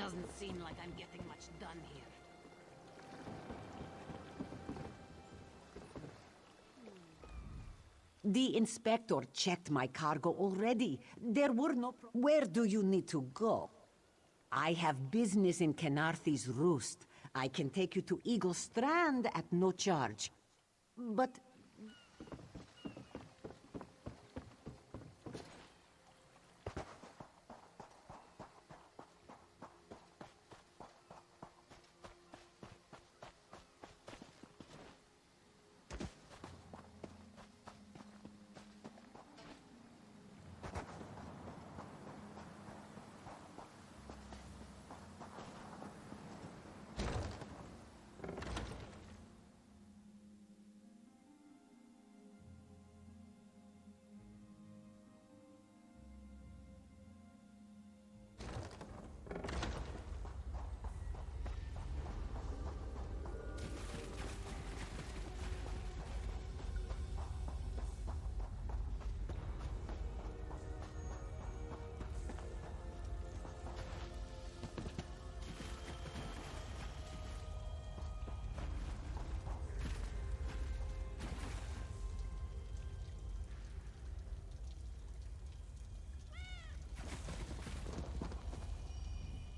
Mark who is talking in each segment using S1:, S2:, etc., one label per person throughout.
S1: Doesn't seem like I'm getting much done here. The inspector checked my cargo already. There were no Where do you need to go? I have business in Kenarthy's Roost. I can take you to Eagle Strand at no charge. But...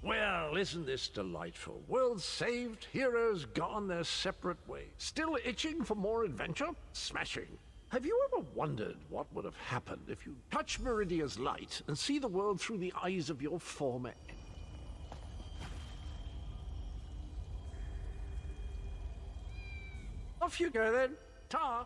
S2: Well, isn't this delightful? World saved, heroes gone their separate ways. Still itching for more adventure? Smashing. Have you ever wondered what would have happened if you touch Meridia's light and see the world through the eyes of your former... Off you go then. Ta!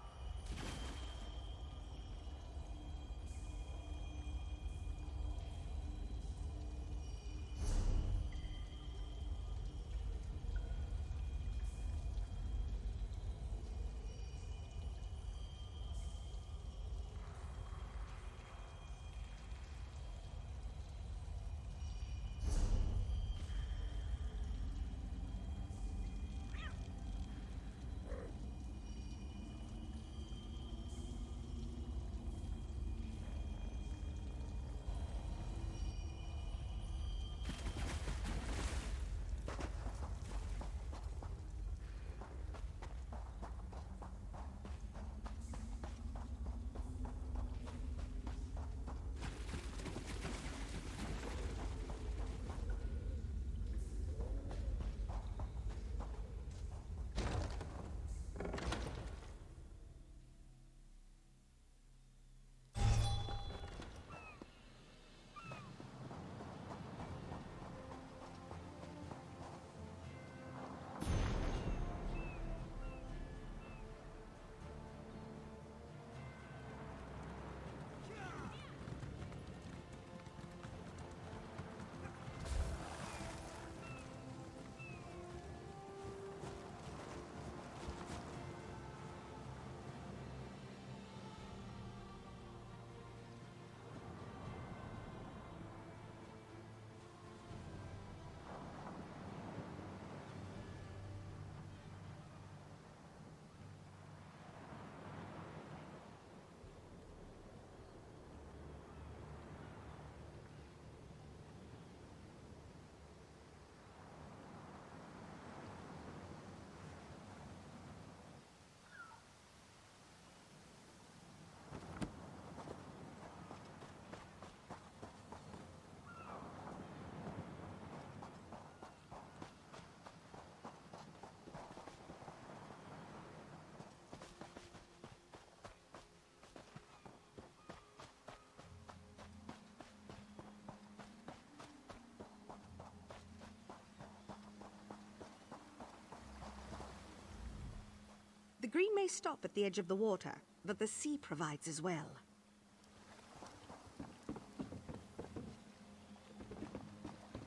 S3: The green may stop at the edge of the water, but the sea provides as well.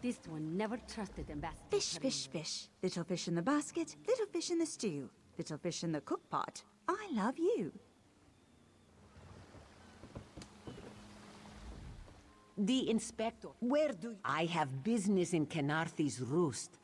S1: This one never trusted Ambassador.
S4: Fish, fish, fish. Little fish in the basket, little fish in the stew. Little fish in the cook pot. I love you.
S1: The inspector. Where do you... I have business in Kenarthy's Roost.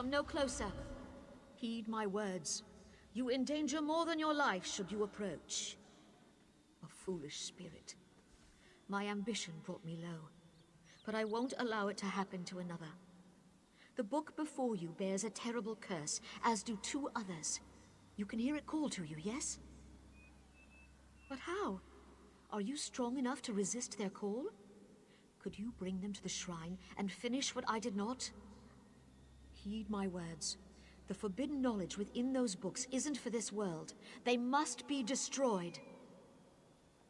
S5: Come no closer. Heed my words. You endanger more than your life should you approach. A foolish spirit. My ambition brought me low, but I won't allow it to happen to another. The book before you bears a terrible curse, as do 2 others. You can hear it call to you, yes? But how? Are you strong enough to resist their call? Could you bring them to the shrine and finish what I did not? Heed my words. The forbidden knowledge within those books isn't for this world. They must be destroyed.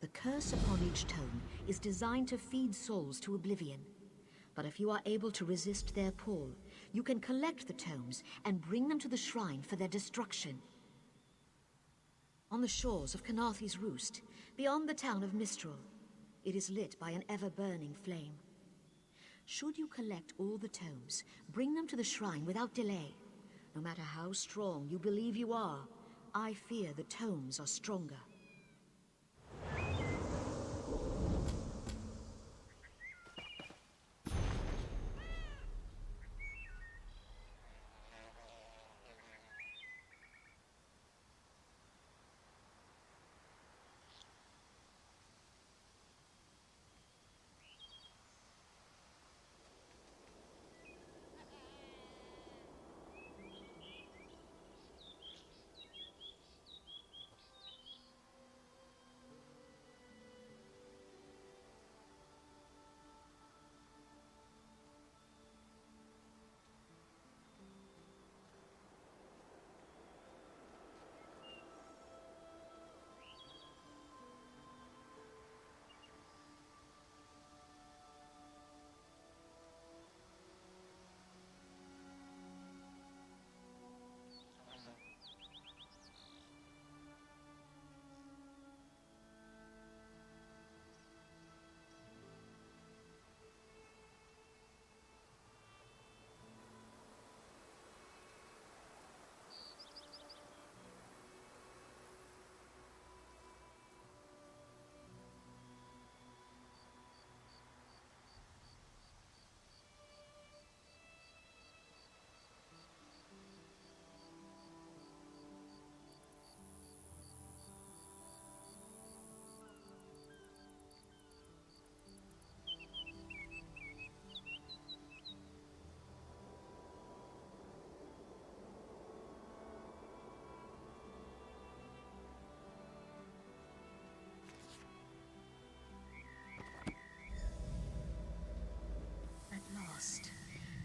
S5: The curse upon each tome is designed to feed souls to oblivion. But if you are able to resist their pull, you can collect the tomes and bring them to the shrine for their destruction. On the shores of Canarthy's Roost, beyond the town of Mistral, it is lit by an ever-burning flame. Should you collect all the tomes, bring them to the shrine without delay. No matter how strong you believe you are, I fear the tomes are stronger.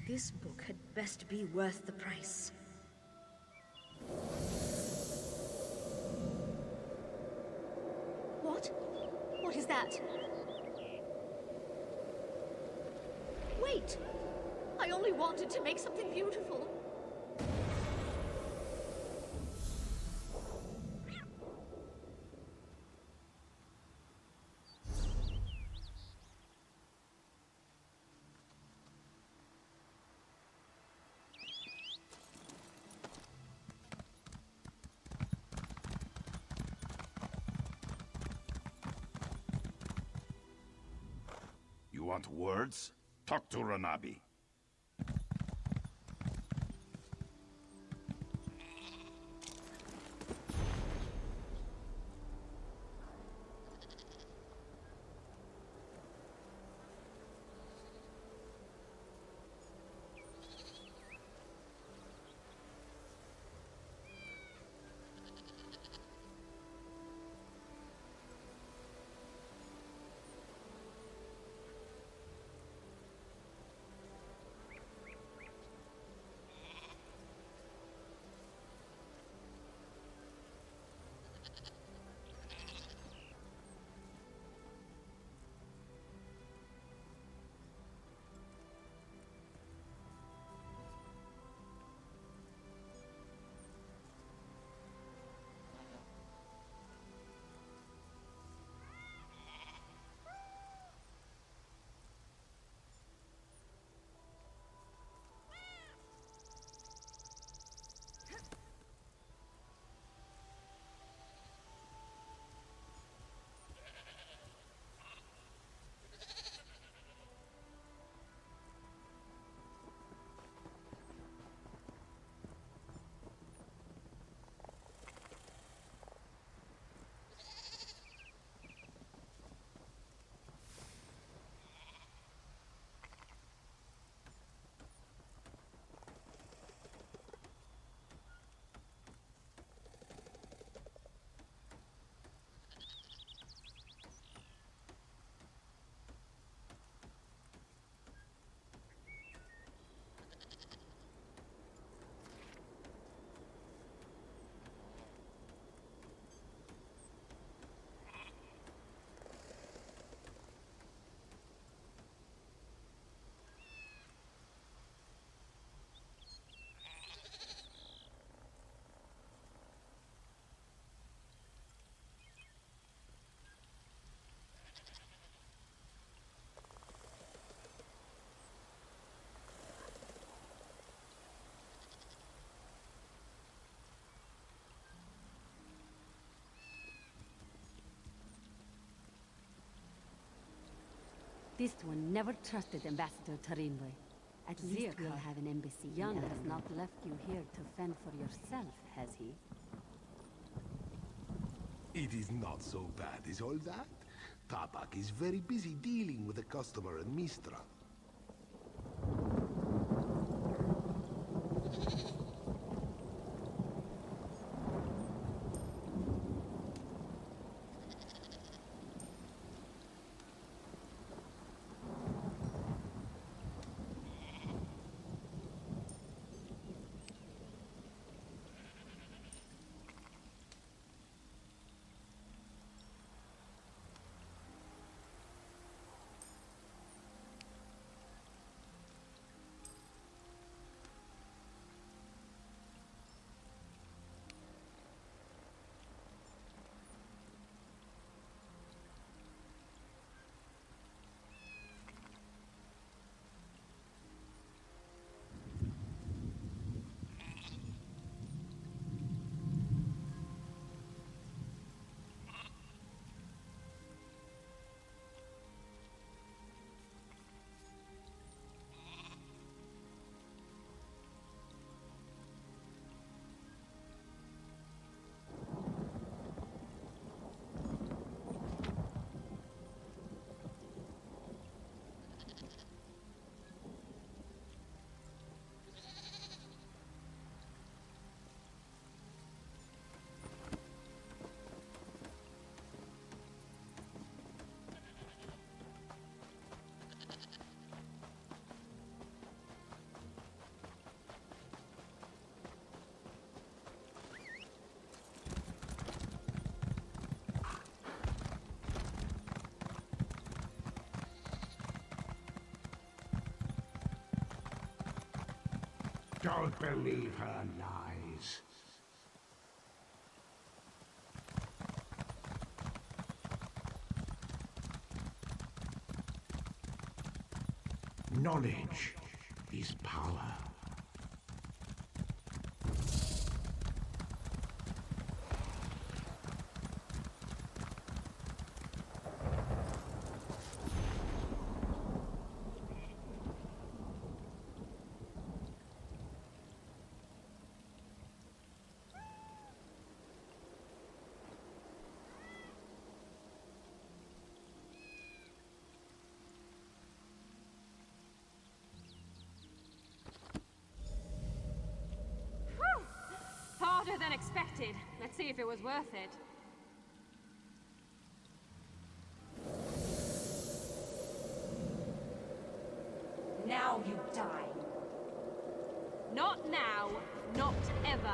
S5: This book had best be worth the price. What? What is that? Wait! I only wanted to make something beautiful.
S6: You want words? Talk to Ranabi.
S7: This one never trusted Ambassador Tarinwe. At least we'll have an embassy. Jan has not left you here to fend for yourself, has he?
S8: It is not so bad, is all that? Tabak is very busy dealing with a customer in Mistra.
S2: Don't believe her lies. Knowledge is power.
S7: Harder than expected. Let's see if it was worth it.
S1: Now you die.
S7: Not now, not ever.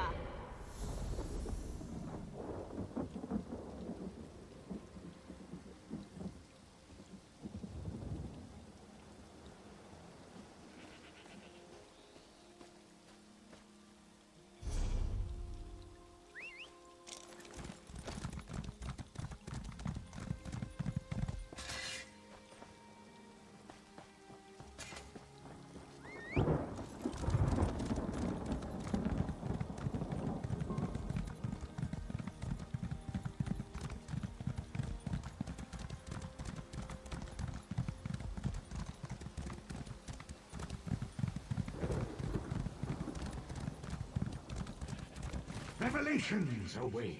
S2: Revelations await.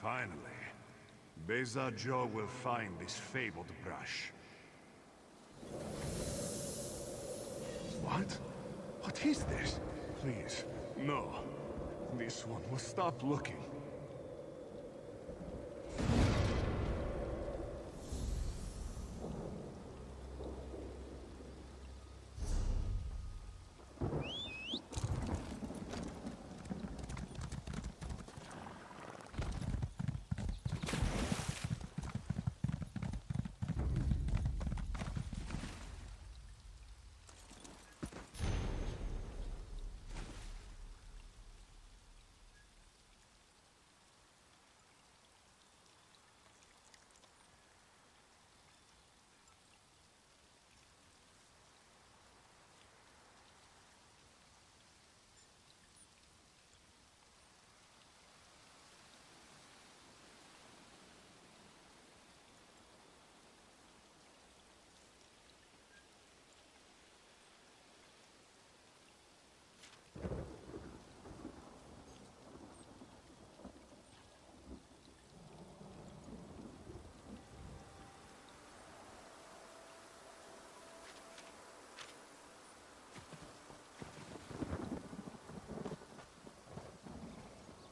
S6: Finally, Beza Joe will find this fabled brush.
S8: What? What is this?
S6: Please, no. This one will stop looking.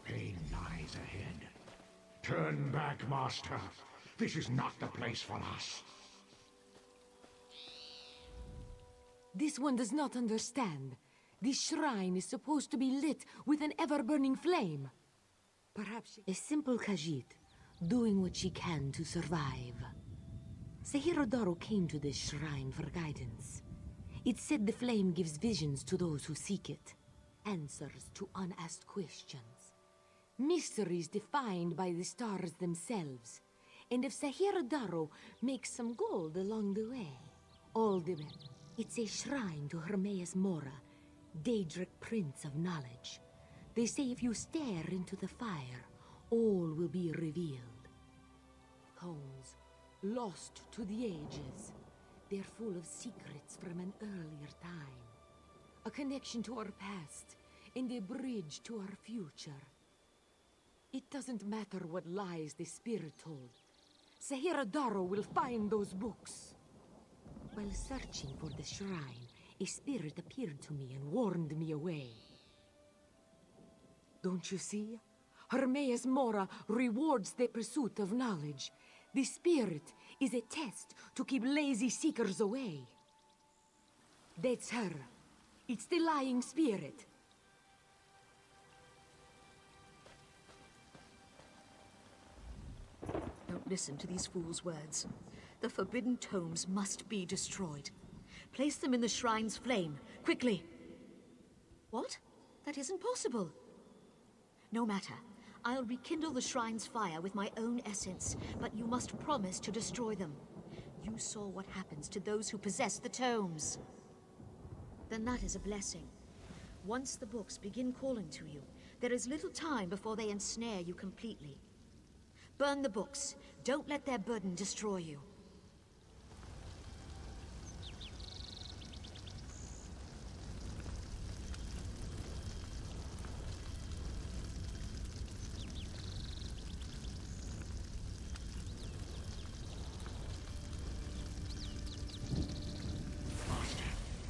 S9: Pain lies ahead. Turn back, Master. This is not the place for us.
S1: This one does not understand. This shrine is supposed to be lit with an ever-burning flame. Perhaps a simple Khajiit, doing what she can to survive. Sehirodoro came to this shrine for guidance. It said the flame gives visions to those who seek it, answers to unasked questions, mysteries defined by the stars themselves. And if Sehirodoro makes some gold along the way, all the better. It's a shrine to Hermaeus Mora, Daedric Prince of Knowledge. They say if you stare into the fire, all will be revealed. Tomes, lost to the ages. They're full of secrets from an earlier time. A connection to our past, and a bridge to our future. It doesn't matter what lies the spirit told. Sehirodoro will find those books. While searching for the shrine, a spirit appeared to me and warned me away. Don't you see? Hermaeus Mora rewards the pursuit of knowledge. The spirit is a test to keep lazy seekers away. That's her. It's the lying spirit.
S5: Don't listen to these fools' words. The forbidden tomes must be destroyed. Place them in the shrine's flame, quickly. What? That isn't possible. No matter. I'll rekindle the shrine's fire with my own essence, but you must promise to destroy them. You saw what happens to those who possess the tomes. Then that is a blessing. Once the books begin calling to you, there is little time before they ensnare you completely. Burn the books. Don't let their burden destroy you.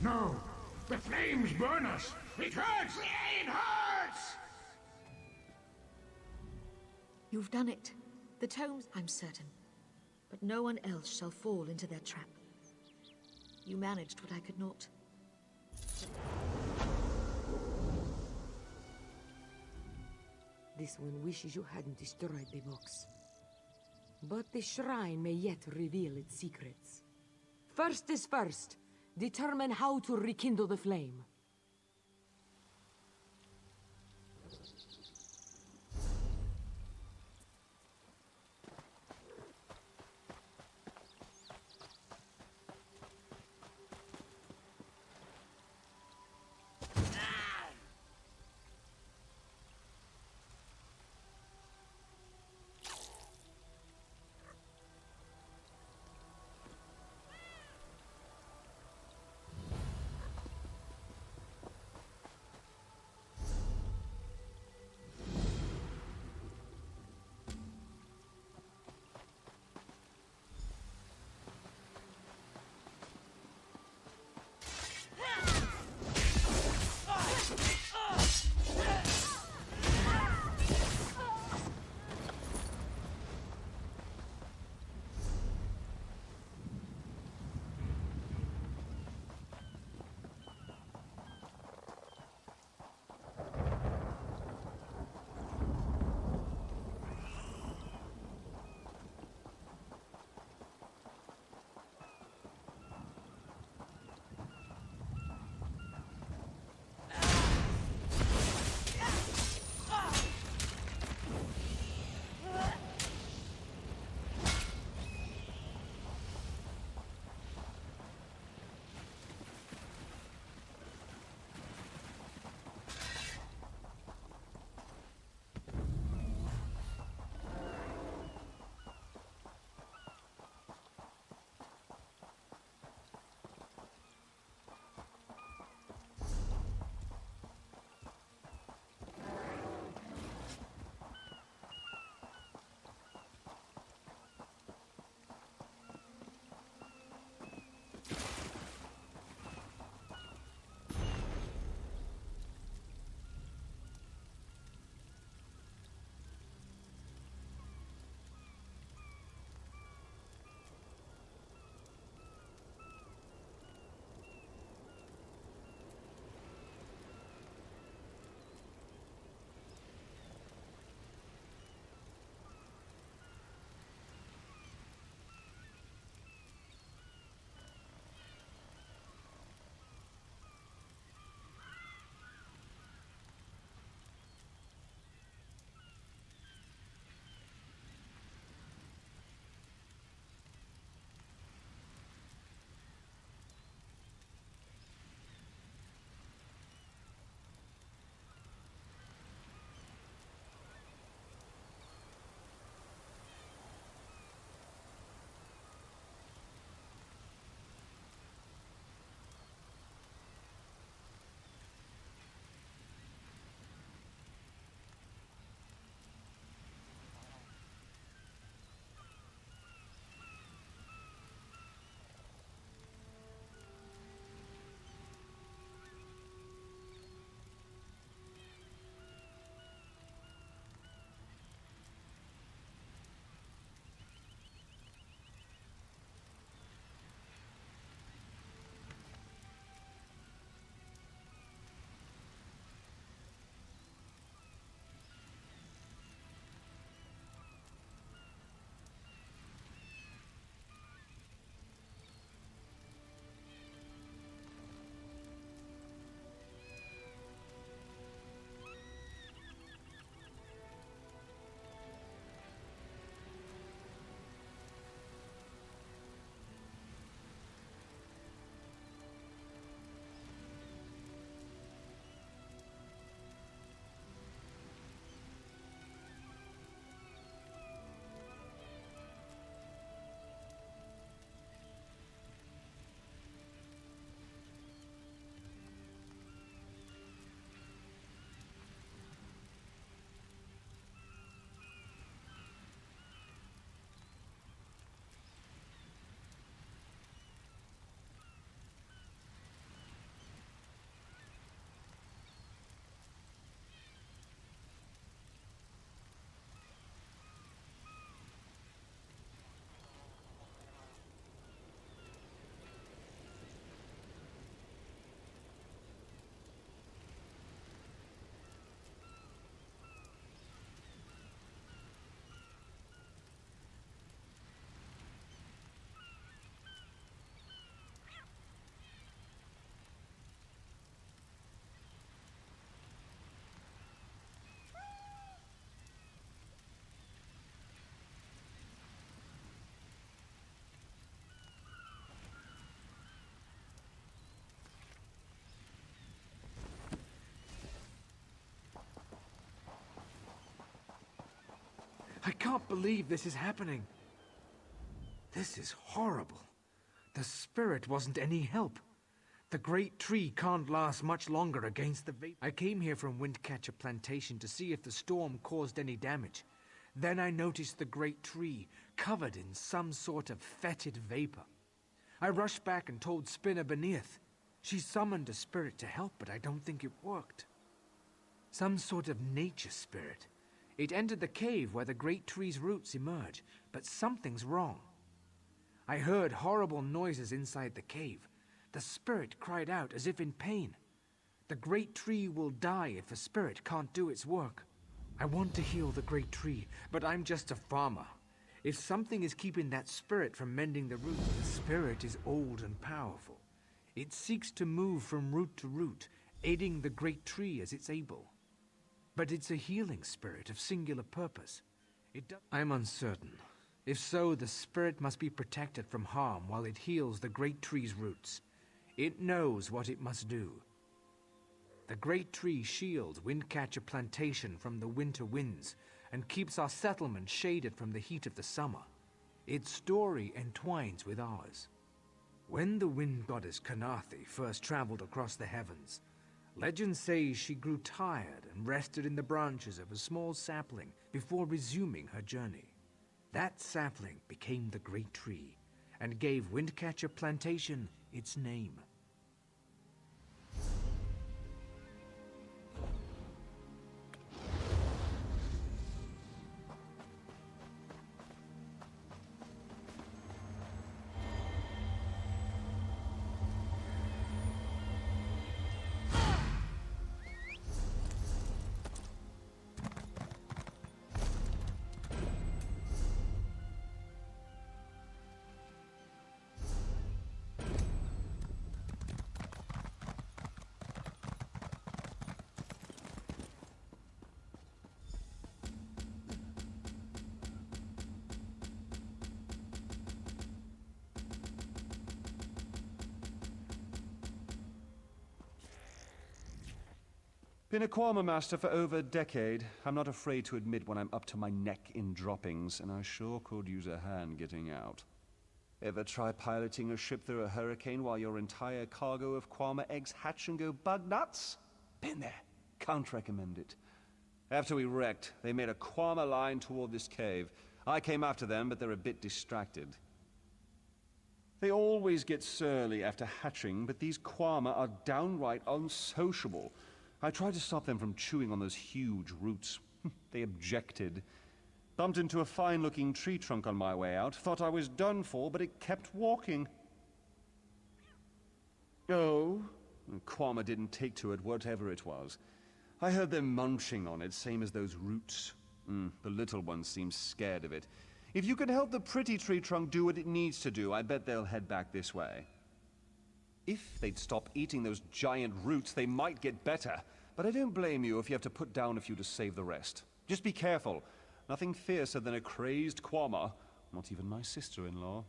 S9: No! The flames burn us! It hurts! It hurts!
S5: You've done it. The tomes, I'm certain. But no one else shall fall into their trap. You managed what I could not.
S1: This one wishes you hadn't destroyed the books. But the shrine may yet reveal its secrets. First is first. Determine how to rekindle the flame.
S10: I can't believe this is happening. This is horrible. The spirit wasn't any help. The great tree can't last much longer against the vapor. I came here from Windcatcher Plantation to see if the storm caused any damage. Then I noticed the great tree covered in some sort of fetid vapor. I rushed back and told Spinner beneath. She summoned a spirit to help, but I don't think it worked. Some sort of nature spirit. It entered the cave where the great tree's roots emerge, but something's wrong. I heard horrible noises inside the cave. The spirit cried out as if in pain. The great tree will die if a spirit can't do its work. I want to heal the great tree, but I'm just a farmer. If something is keeping that spirit from mending the roots, the spirit is old and powerful. It seeks to move from root to root, aiding the great tree as it's able. But it's a healing spirit of singular purpose. I'm uncertain. If so, the spirit must be protected from harm while it heals the great tree's roots. It knows what it must do. The great tree shields Windcatcher Plantation from the winter winds and keeps our settlement shaded from the heat of the summer. Its story entwines with ours. When the wind goddess Canarthi first traveled across the heavens, legend says she grew tired and rested in the branches of a small sapling before resuming her journey. That sapling became the great tree and gave Windcatcher Plantation its name.
S11: Been a Quama master for over a decade. I'm not afraid to admit when I'm up to my neck in droppings, and I sure could use a hand getting out. Ever try piloting a ship through a hurricane while your entire cargo of Quama eggs hatch and go bug nuts? Been there. Can't recommend it. After we wrecked, they made a Quama line toward this cave. I came after them, but they're a bit distracted. They always get surly after hatching, but these Quama are downright unsociable. I tried to stop them from chewing on those huge roots. They objected. Bumped into a fine-looking tree trunk on my way out. Thought I was done for, but it kept walking. Oh, Quama didn't take to it, whatever it was. I heard them munching on it, same as those roots. The little one seems scared of it. If you can help the pretty tree trunk do what it needs to do, I bet they'll head back this way. If they'd stop eating those giant roots, they might get better. But I don't blame you if you have to put down a few to save the rest. Just be careful. Nothing fiercer than a crazed Quama. Not even my sister-in-law.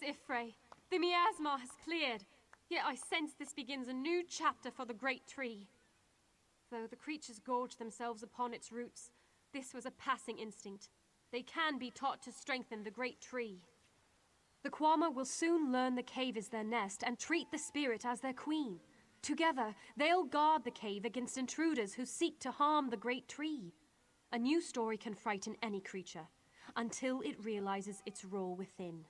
S12: Ifrei. The miasma has cleared, yet I sense this begins a new chapter for the great tree. Though the creatures gorge themselves upon its roots, this was a passing instinct. They can be taught to strengthen the great tree. The Kwama will soon learn the cave is their nest and treat the spirit as their queen. Together, they'll guard the cave against intruders who seek to harm the great tree. A new story can frighten any creature, until it realizes its role within.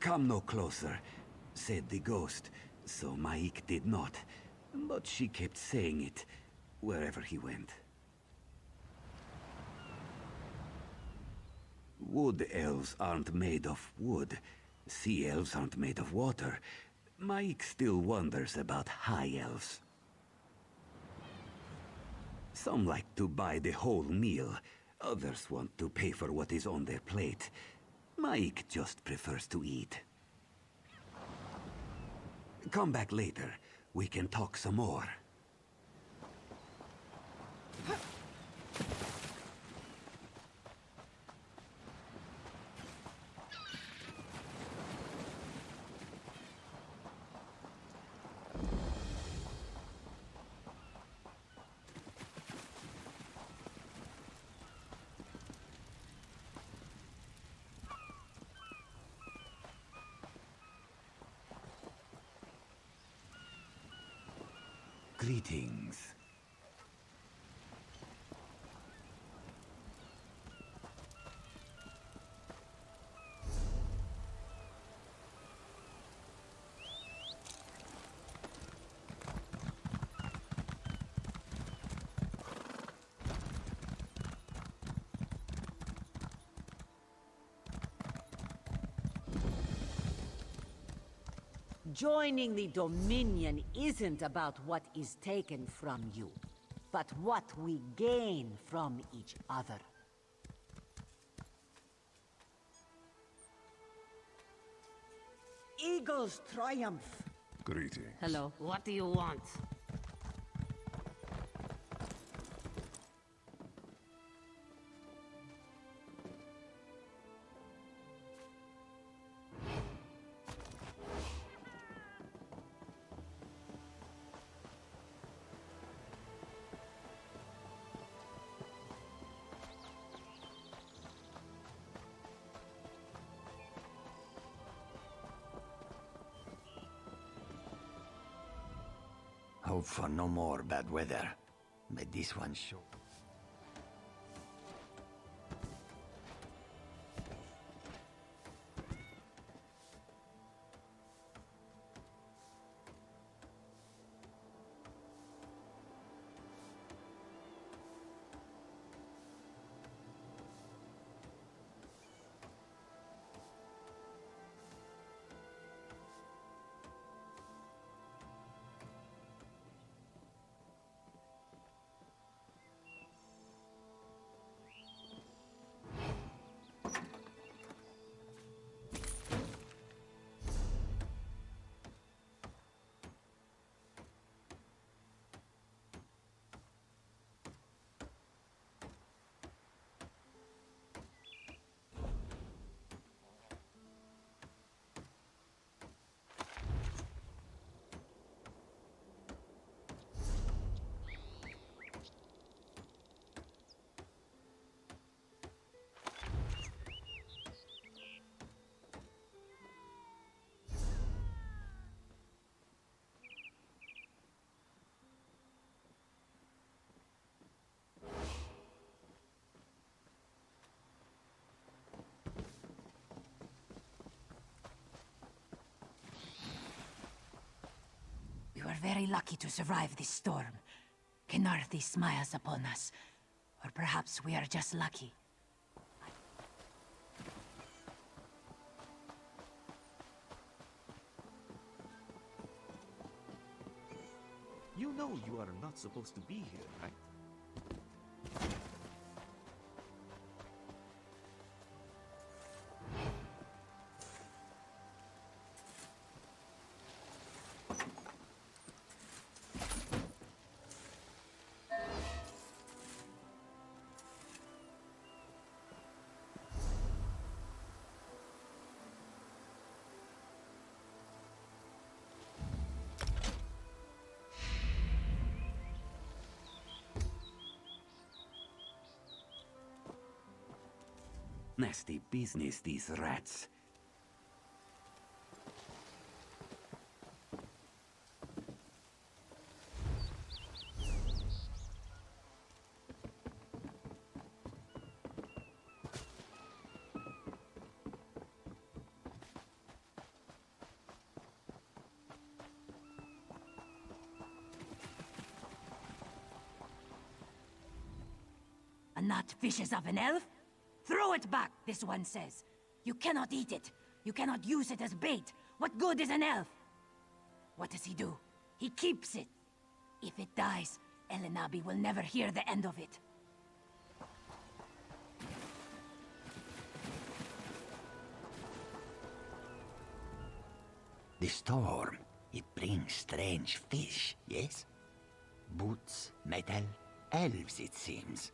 S13: Come no closer, said the ghost, so Maik did not. But she kept saying it, wherever he went. Wood elves aren't made of wood. Sea elves aren't made of water. Maik still wonders about high elves. Some like to buy the whole meal. Others want to pay for what is on their plate. Maik just prefers to eat. Come back later. We can talk some more. Greetings.
S1: Joining the Dominion isn't about what is taken from you, but what we gain from each other. Eagles triumph!
S6: Greetings.
S7: Hello. What do you want?
S14: hope for no more bad weather, but this one sure.
S1: We were very lucky to survive this storm. Kenarthi smiles upon us. Or perhaps we are just lucky.
S15: You know you are not supposed to be here, right?
S13: Nasty business, these rats.
S1: A nut fishes of an elf? Throw it back, this one says. You cannot eat it. You cannot use it as bait. What good is an elf? What does he do? He keeps it. If it dies, Elenabi will never hear the end of it.
S14: The storm, it brings strange fish, yes? Boots, metal, elves, it seems.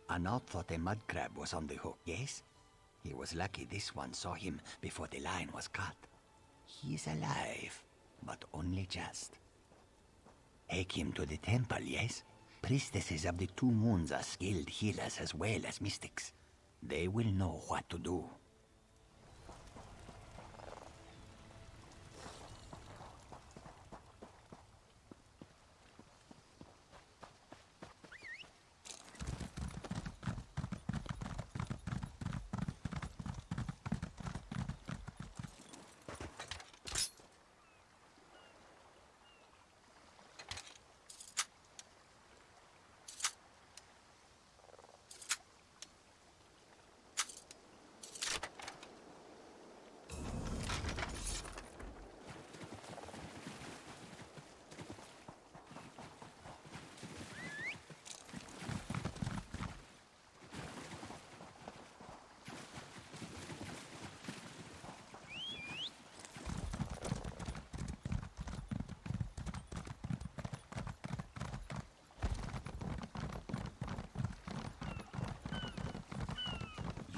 S14: Anat thought a mud crab was on the hook, yes? He was lucky this one saw him before the line was cut. He's alive, but only just. Take him to the temple, yes? Priestesses of the two moons are skilled healers as well as mystics. They will know what to do.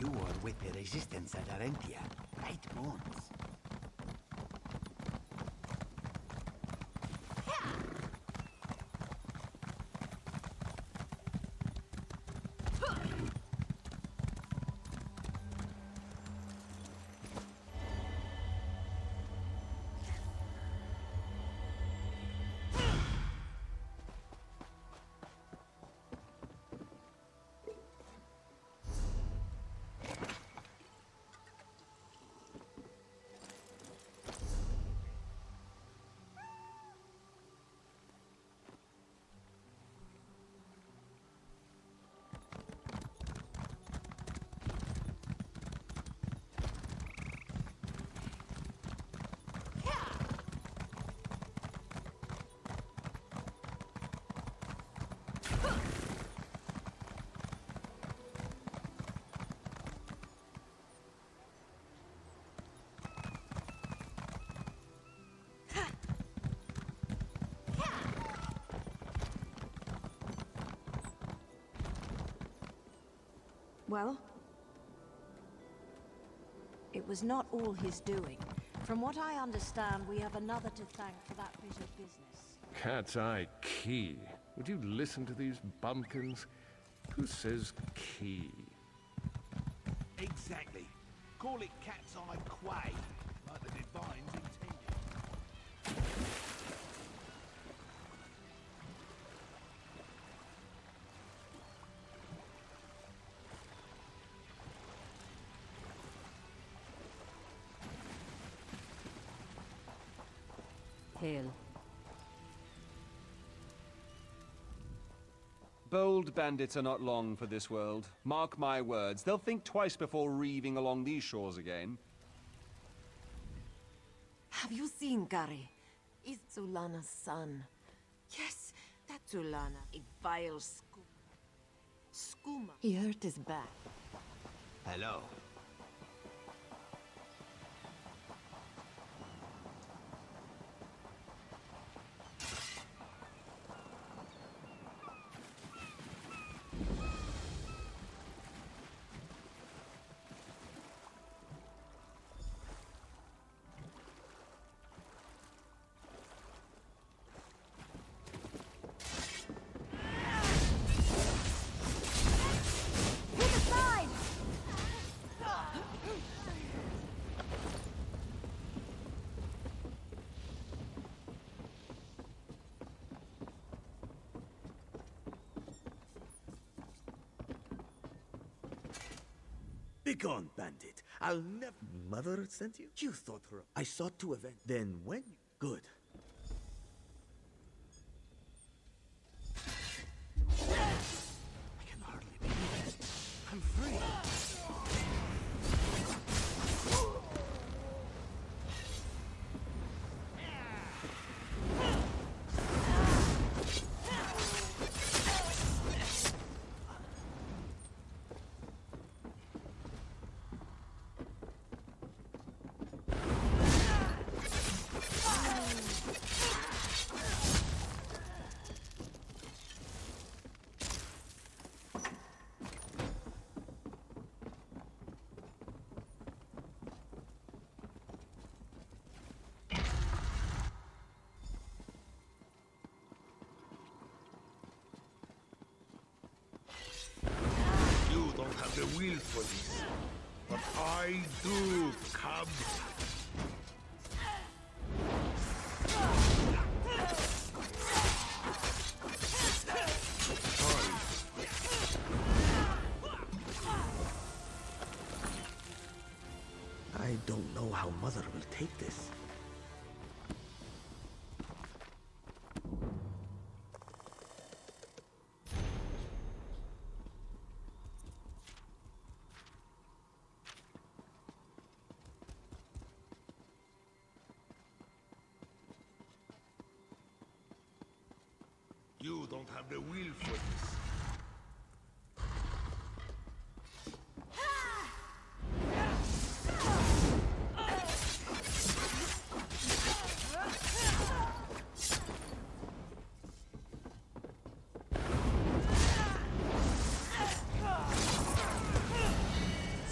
S14: You are with the resistance at Arentia. Right bones.
S3: Well?
S16: It was not all his doing. From what I understand, we have another to thank for that bit of business.
S2: Cat's eye key. Would you listen to these bumpkins? Who says key?
S8: Exactly. Call it cat's eye quay, like the divines intended.
S7: Hail.
S11: Bold bandits are not long for this world. Mark my words, they'll think twice before reaving along these shores again.
S17: Have you seen Gary? He's Zulana's son. Yes, that Zulana, a vile skooma. He hurt his back.
S14: Hello.
S15: Begone, bandit. I'll never... Mother sent you? You thought her... I sought to avenge... Then when... Good. I can hardly believe it. I'm free. You don't have the will for this. But I do, cub. I don't know how Mother will take this. You don't have the will for this.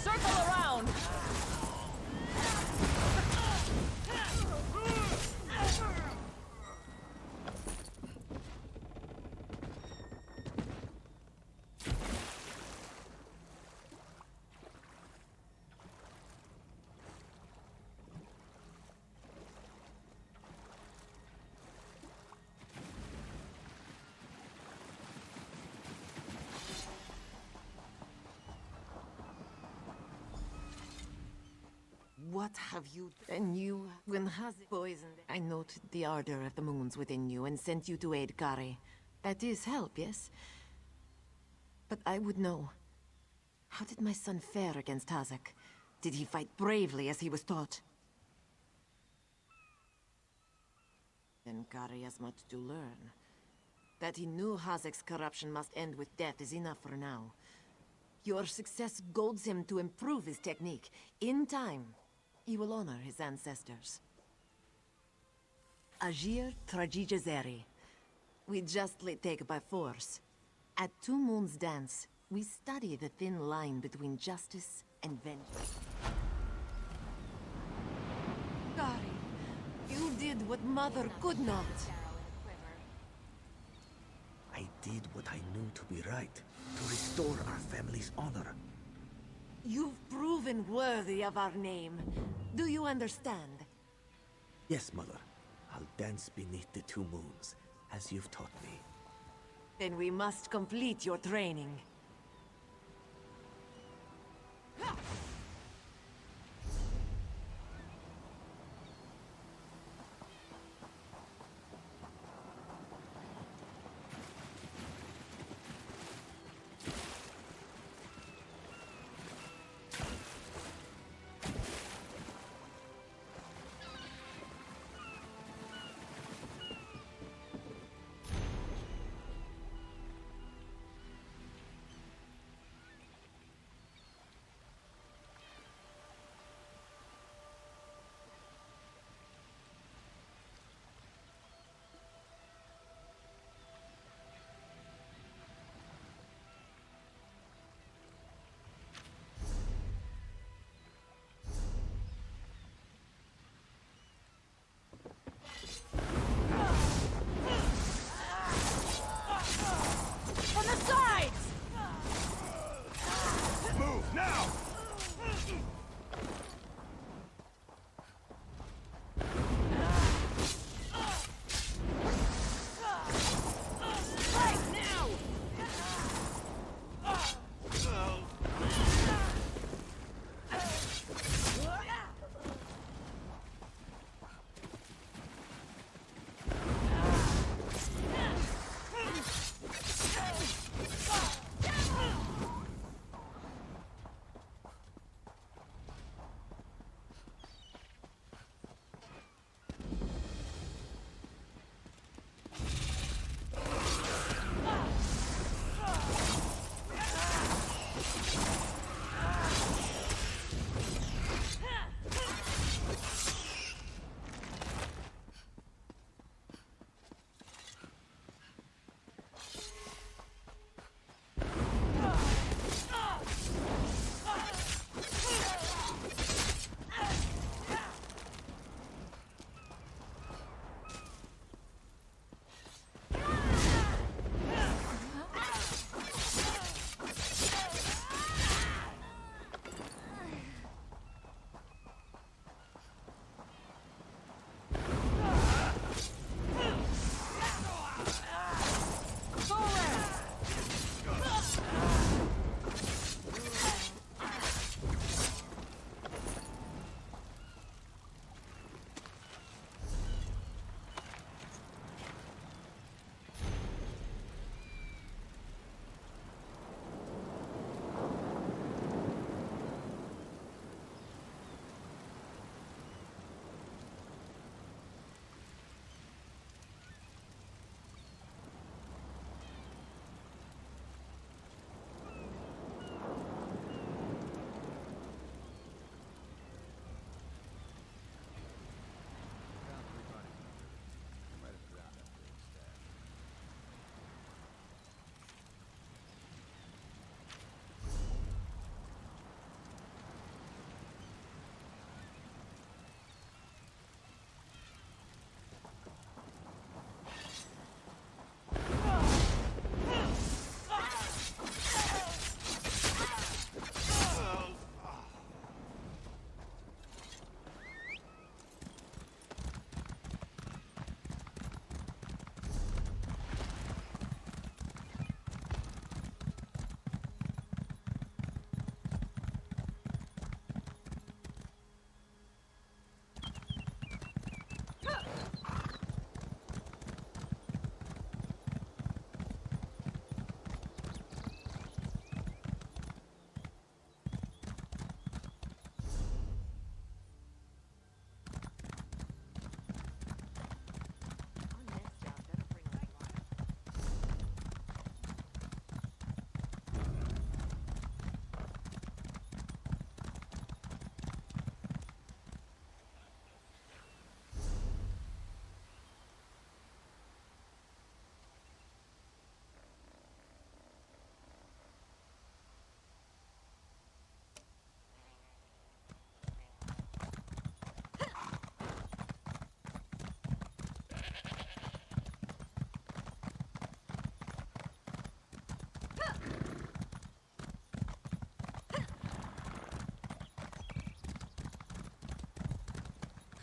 S17: Circle around! What have you done? You, when Hazak poisoned, I noted the ardor of the moons within you and sent you to aid Gary. That is help, yes? But I would know. How did my son fare against Hazak? Did he fight bravely as he was taught? Then Gary has much to learn. That he knew Hazak's corruption must end with death is enough for now. Your success golds him to improve his technique. In time, he will honor his ancestors. Agir Tragijazeri. We justly take by force. At Two Moons Dance, We study the thin line between justice and vengeance. Gary, you did what Mother could not.
S15: I did what I knew to be right, to restore our family's honor.
S17: You've proven worthy of our name. Do you understand?
S15: Yes, Mother. I'll dance beneath the two moons, as you've taught me.
S17: Then we must complete your training.
S5: On the sides!
S6: Move now!
S5: Right now!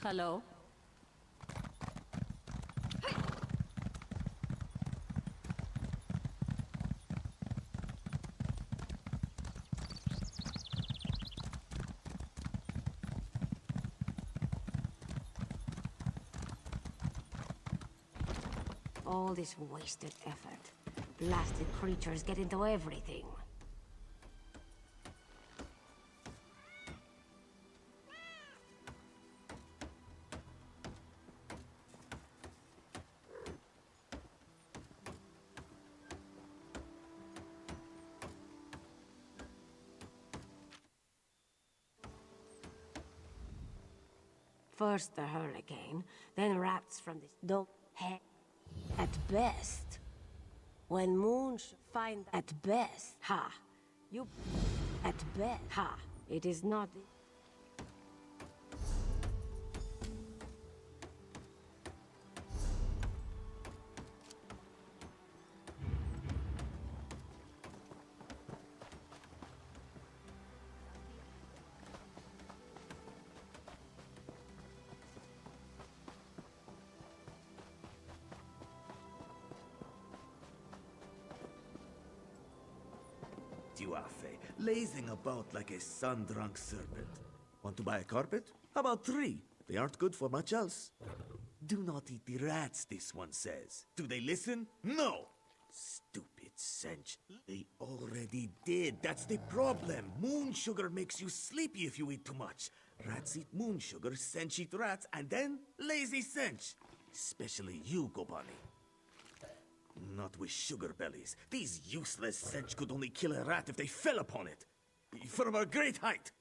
S7: Hello?
S16: All this wasted effort. Blasted creatures get into everything. First the hurricane, then rats from the dog head. At best. When moons find at best. Ha. You at best. Ha. It is not.
S15: You are, Faye, lazing about like a sun-drunk serpent. Want to buy a carpet? How about 3? They aren't good for much else. Do not eat the rats, this one says. Do they listen? No! Stupid cinch. They already did. That's the problem. Moon sugar makes you sleepy if you eat too much. Rats eat moon sugar, cinch eat rats, and then lazy cinch. Especially you, Gobani. Not with sugar bellies. These useless cinch could only kill a rat if they fell upon it. From a great height.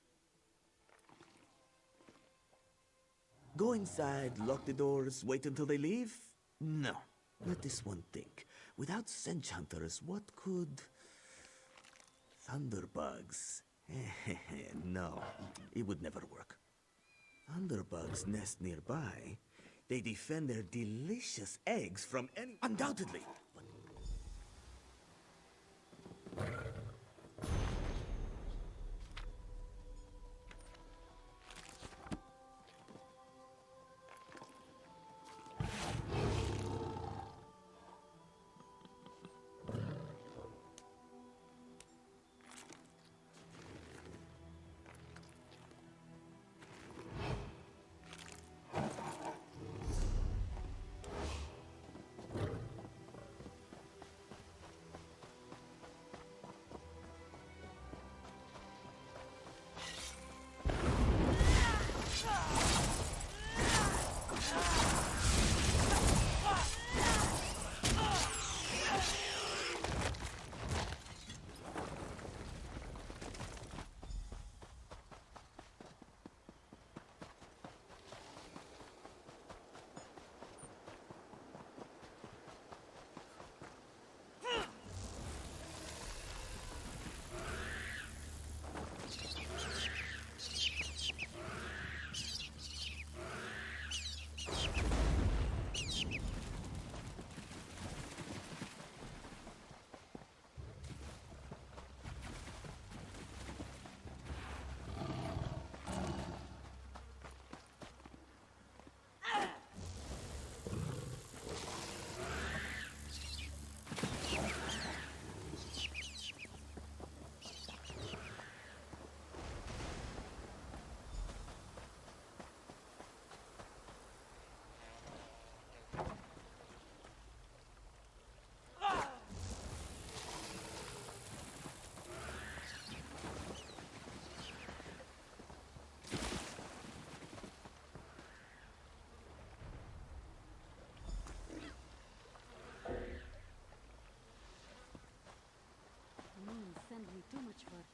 S15: Go inside, lock the doors, wait until they leave? No. Let this one think. Without cinch hunters, what could... Thunderbugs. No, it would never work. Thunderbugs nest nearby. They defend their delicious eggs from any... Undoubtedly.
S7: Send me too much work.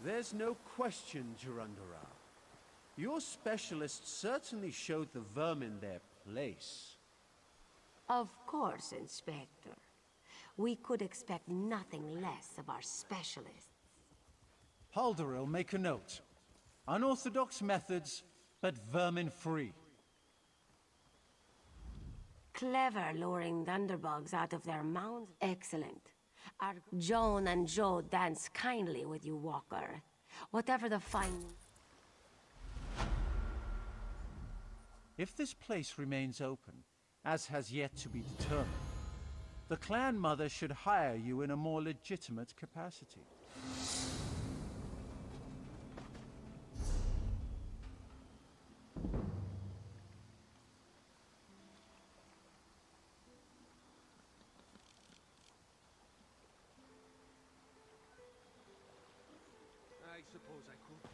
S18: There's no question, Durandara. Your specialists certainly showed the vermin their place.
S16: Of course, Inspector. We could expect nothing less of our specialists.
S18: Halderil, make a note. Unorthodox methods, but vermin-free.
S16: Clever luring thunderbugs out of their mounds. Excellent. Our Joan and Joe dance kindly with you, Walker. Whatever the fine...
S18: If this place remains open, as has yet to be determined, the clan mother should hire you in a more legitimate capacity.
S10: I suppose I could.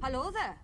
S4: Hello there.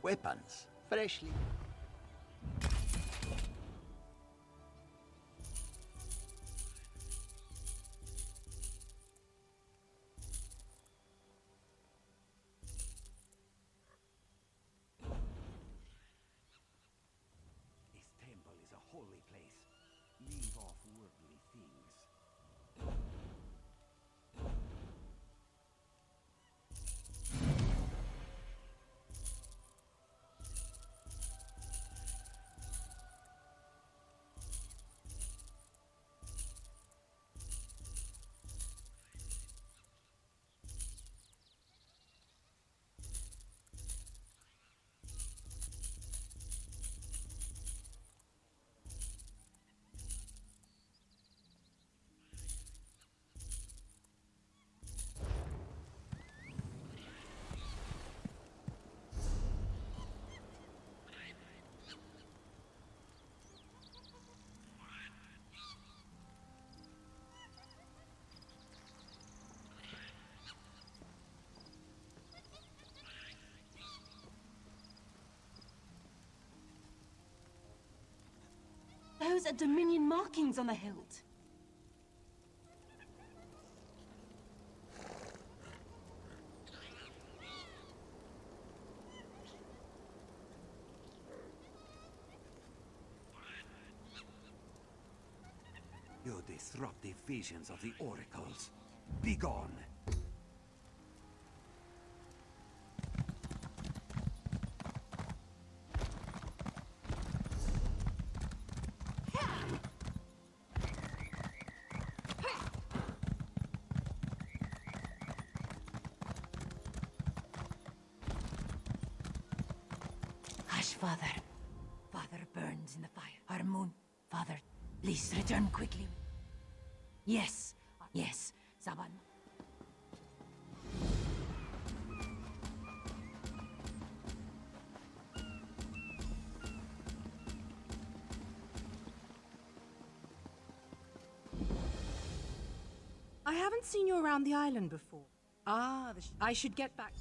S14: Weapons, freshly.
S13: This temple is a holy place. Leave off worldly things.
S7: Those are Dominion markings on the hilt.
S13: You disrupt the visions of the oracles. Begone!
S16: father. Father burns in the fire. Our moon. Father, please return quickly. Yes. Yes. Saban.
S19: I haven't seen you around the island before. Ah, I should get back.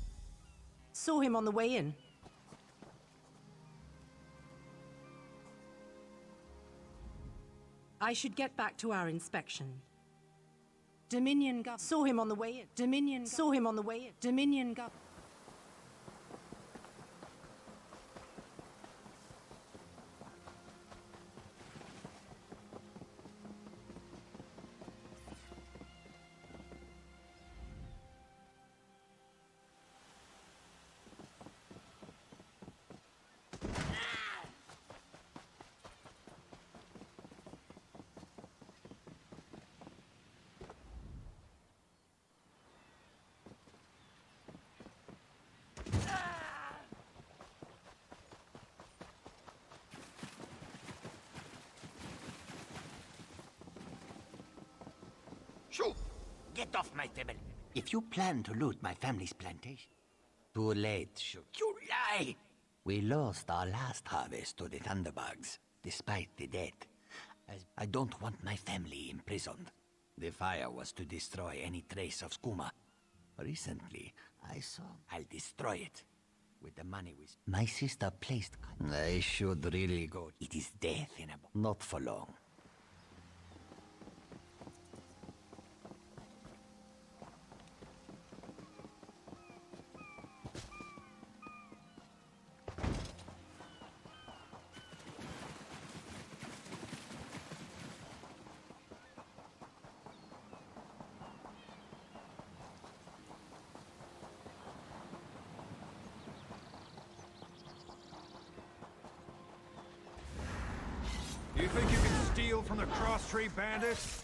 S19: Saw him on the way in. I should get back to our inspection. Dominion Gov. Saw him on the way in. Dominion. Saw him on the way in. Dominion Gov.
S14: Shoo! Get off my table. If you plan to loot my family's plantation... Too late, Shoo. You lie! We lost our last harvest to the thunderbugs, despite the debt. As I don't want my family imprisoned. The fire was to destroy any trace of skooma. Recently, I saw... I'll destroy it. With the money we... My sister placed... I should really go. It is death in a... Not for long.
S9: You think you can steal from the cross-tree bandits?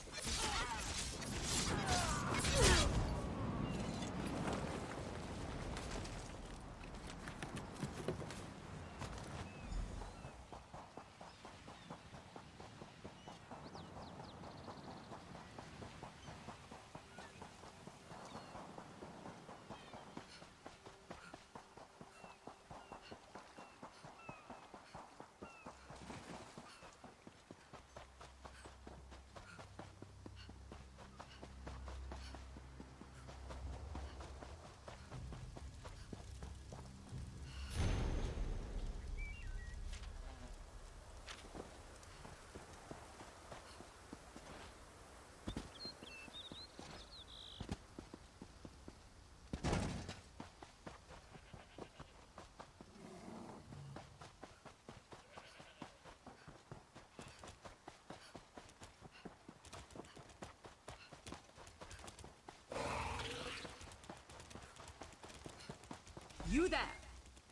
S19: You there!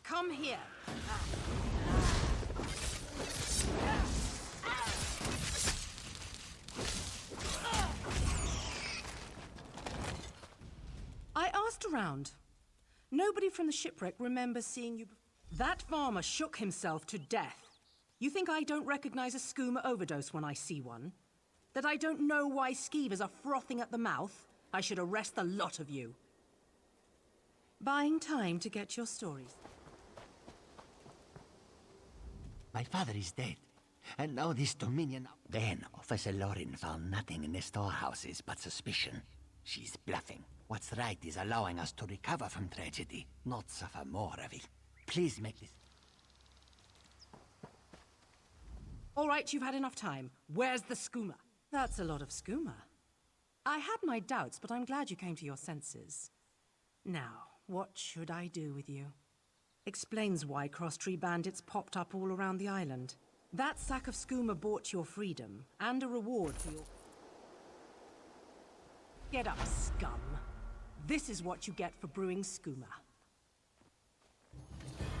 S19: Come here! I asked around. Nobody from the shipwreck remembers seeing you. That farmer shook himself to death. You think I don't recognize a skooma overdose when I see one? That I don't know why skeevers are frothing at the mouth? I should arrest the lot of you. Buying time to get your stories.
S14: My father is dead, and now this Dominion... Then Officer Lauren found nothing in the storehouses but suspicion. She's bluffing. What's right is allowing us to recover from tragedy, not suffer more of it. Please make this...
S19: All right, you've had enough time. Where's the skooma? That's a lot of skooma. I had my doubts, but I'm glad you came to your senses. Now, what should I do with you? Explains why cross-tree bandits popped up all around the island. That sack of skooma bought your freedom, and a reward for your... Get up, scum. This is what you get for brewing skooma.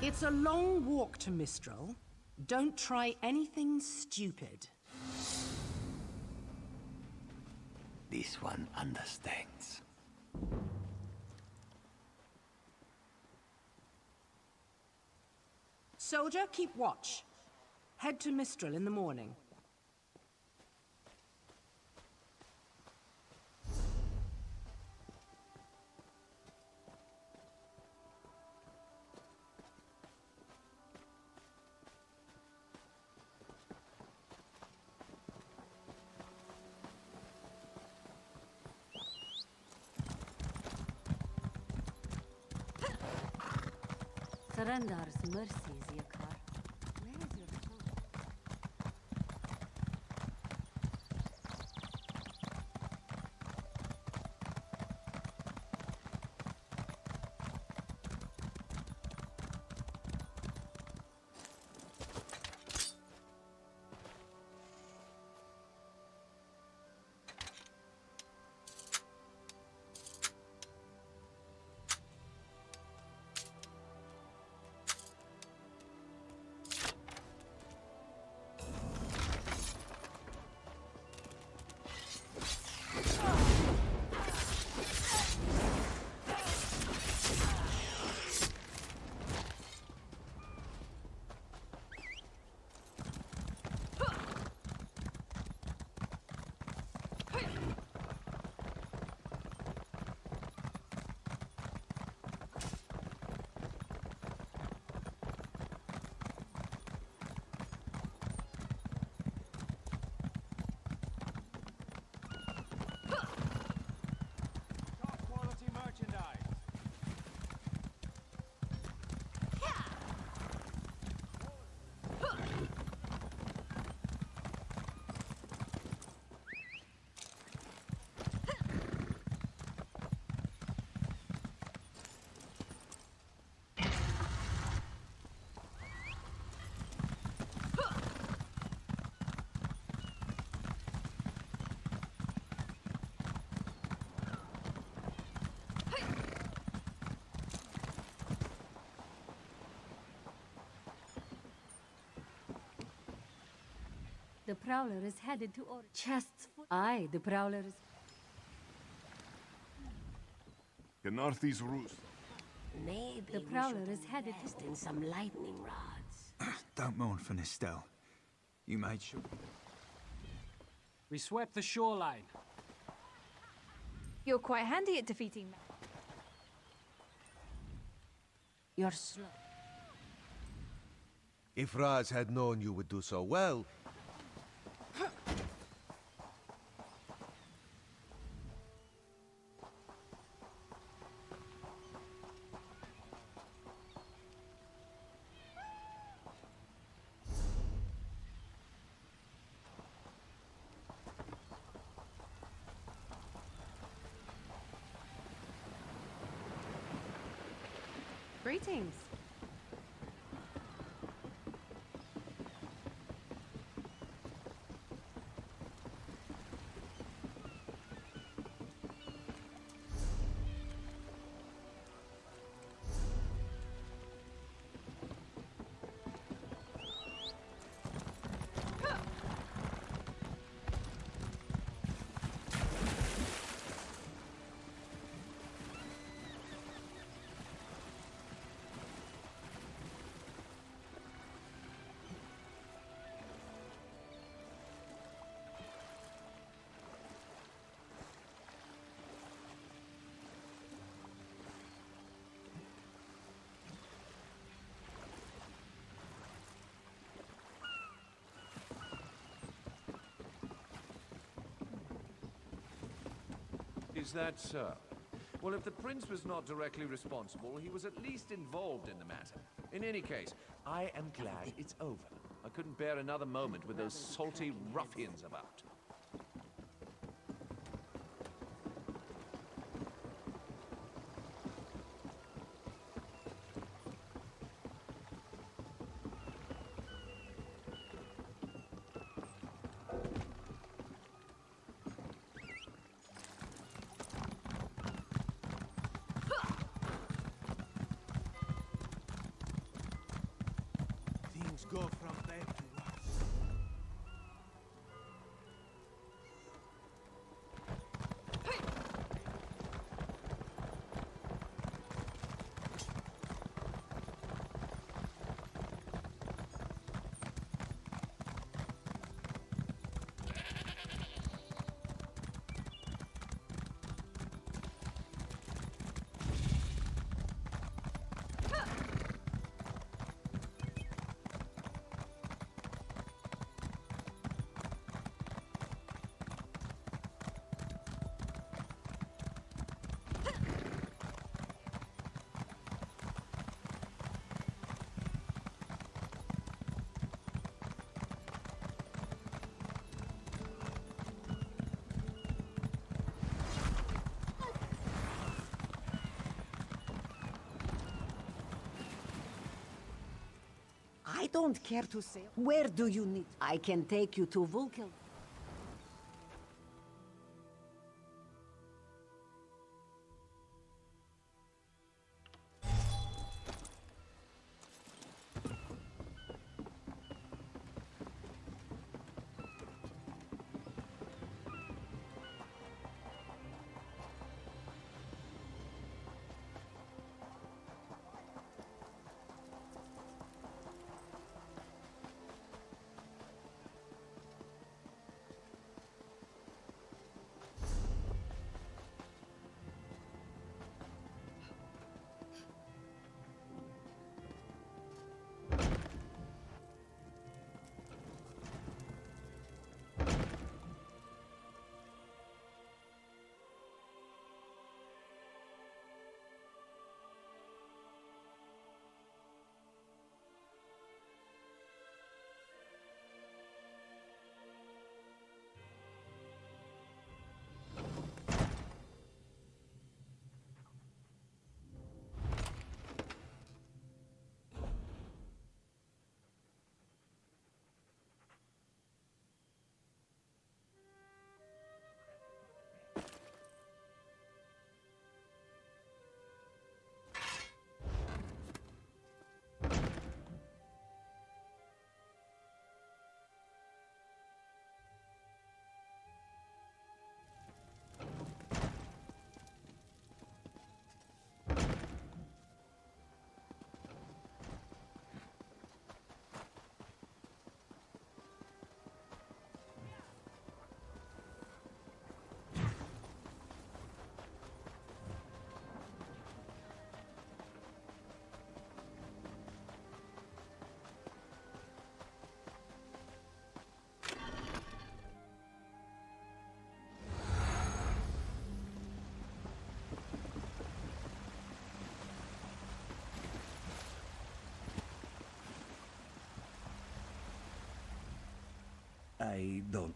S19: It's a long walk to Mistral. Don't try anything stupid.
S14: This one understands.
S19: So Soldier, keep watch. Head to Mistral in the morning.
S7: Surrender's mercies, Yakar. Where is your son? The Prowler is headed to chests full. Aye, the Prowler is...
S6: Canarthi's roost.
S16: Maybe
S7: The
S16: we
S7: Prowler
S16: should
S7: is headed
S16: invest in some lightning rods.
S10: Don't mourn for Nistel. You made sure.
S20: We swept the shoreline.
S21: You're quite handy at defeating them.
S16: You're slow.
S8: If Raz had known you would do so well...
S21: Greetings.
S11: Is that so? Well, if the prince was not directly responsible, he was at least involved in the matter. In any case, I am glad it's over. I couldn't bear another moment with those salty ruffians about.
S20: Things go from bad to worse.
S1: don't care to say. Where do you need? I can take you to Vulcan.
S13: I don't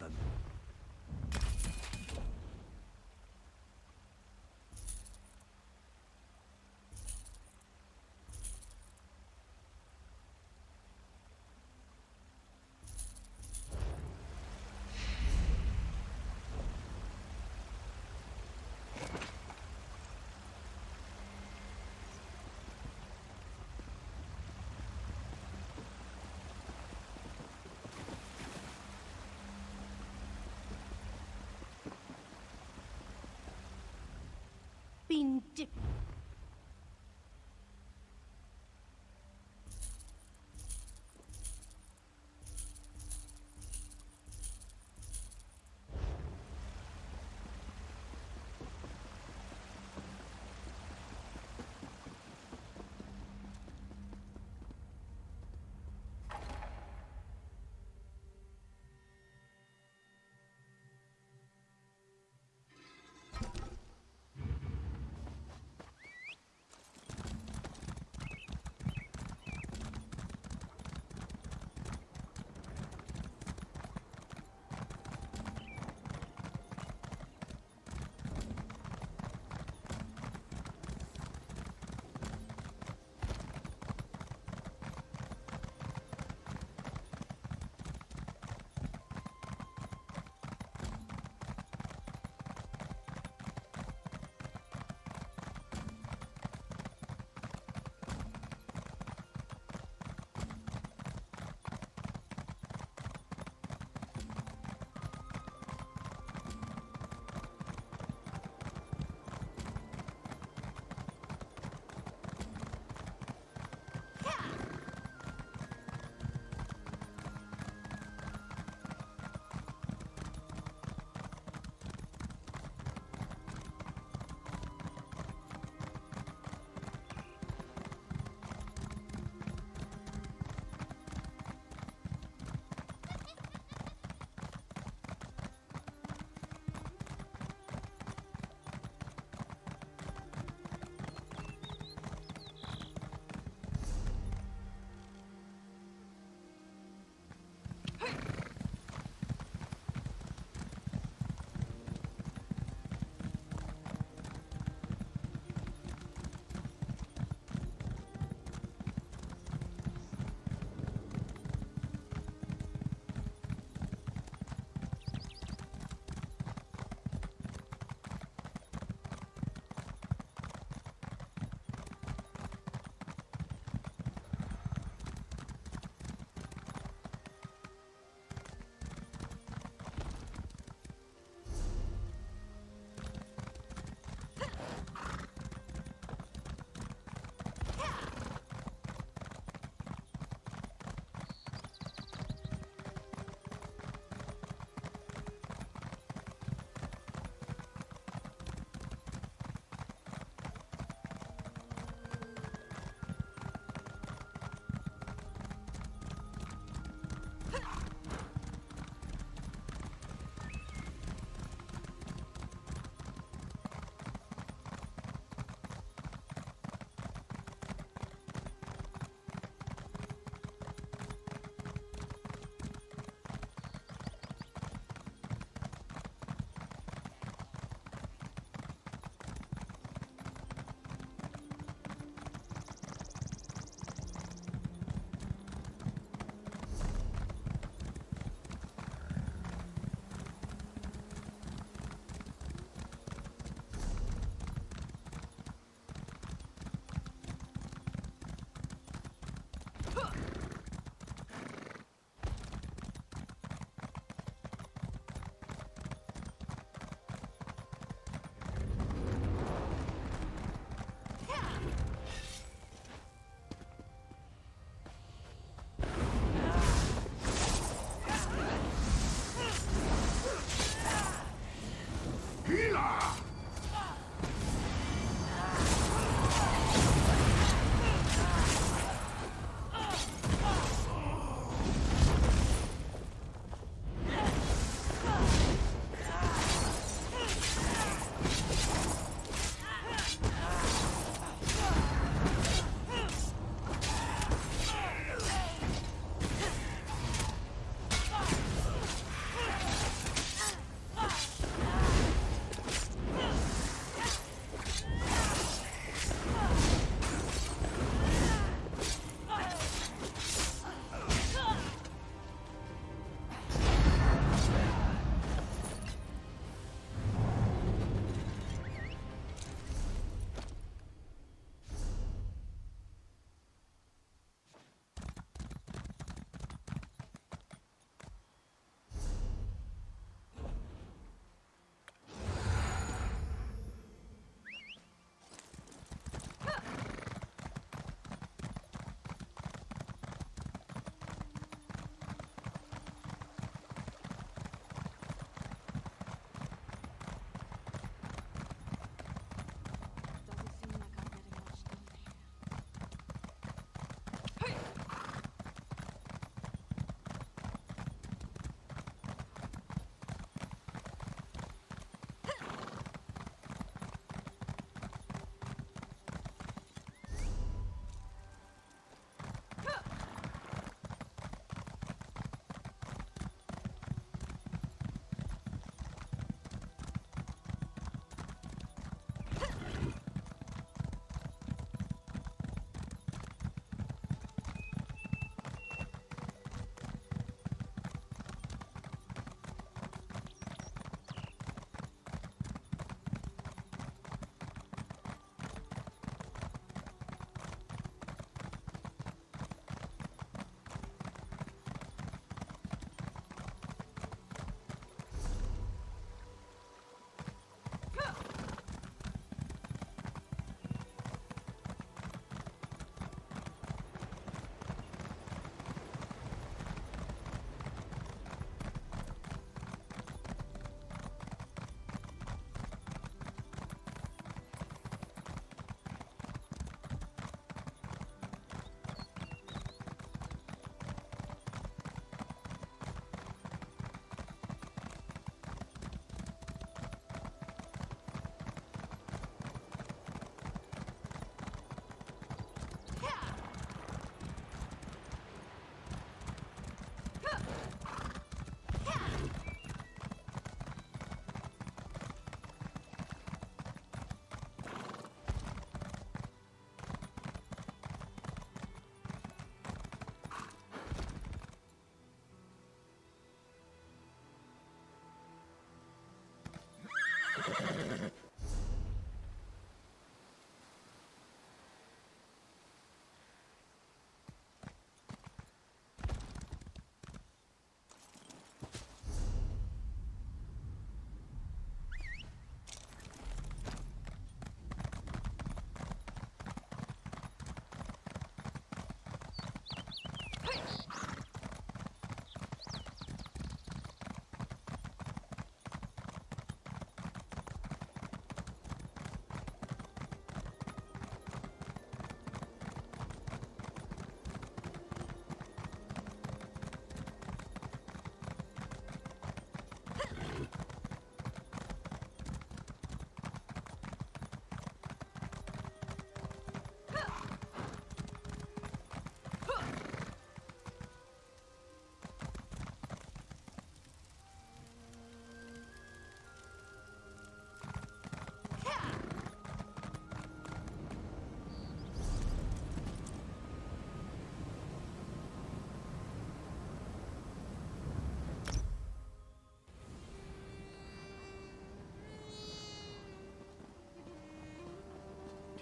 S16: Been dip.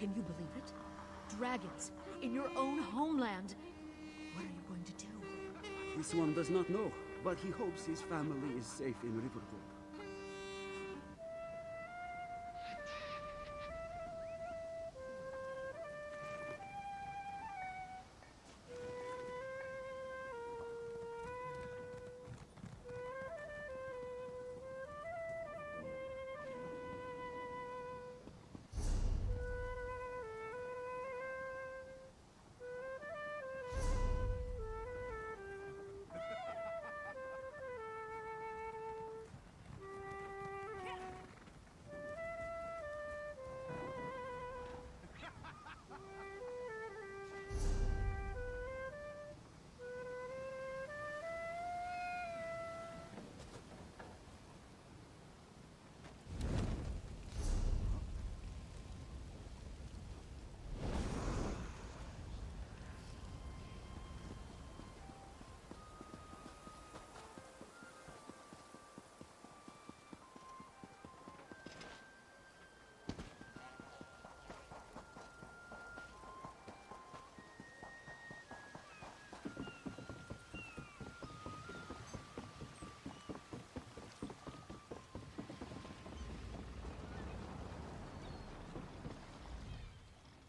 S5: Can you believe it? Dragons in your own homeland. What are you going to do?
S12: This one does not know, but he hopes his family is safe in Riverwood.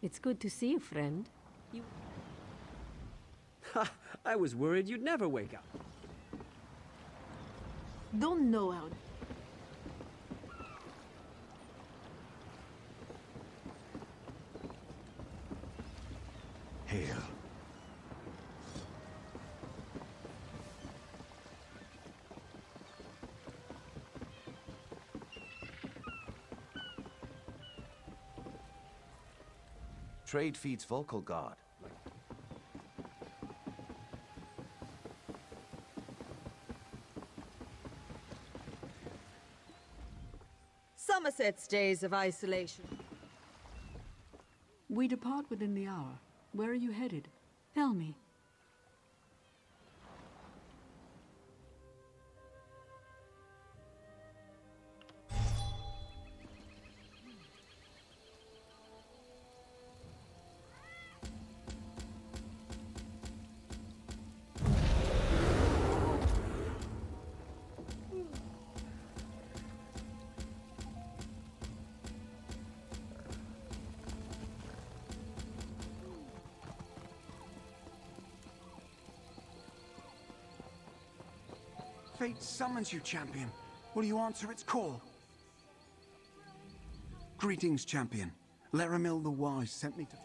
S16: It's good to see you, friend.
S12: Ha! I was worried you'd never wake up.
S5: Don't know how.
S13: Hail.
S22: Trade feeds vocal god.
S23: Somerset's days of isolation.
S24: We depart within the hour. Where are you headed? Tell me.
S25: Fate summons you, champion. Will you answer its call? Greetings, champion. Laramil the Wise sent me to...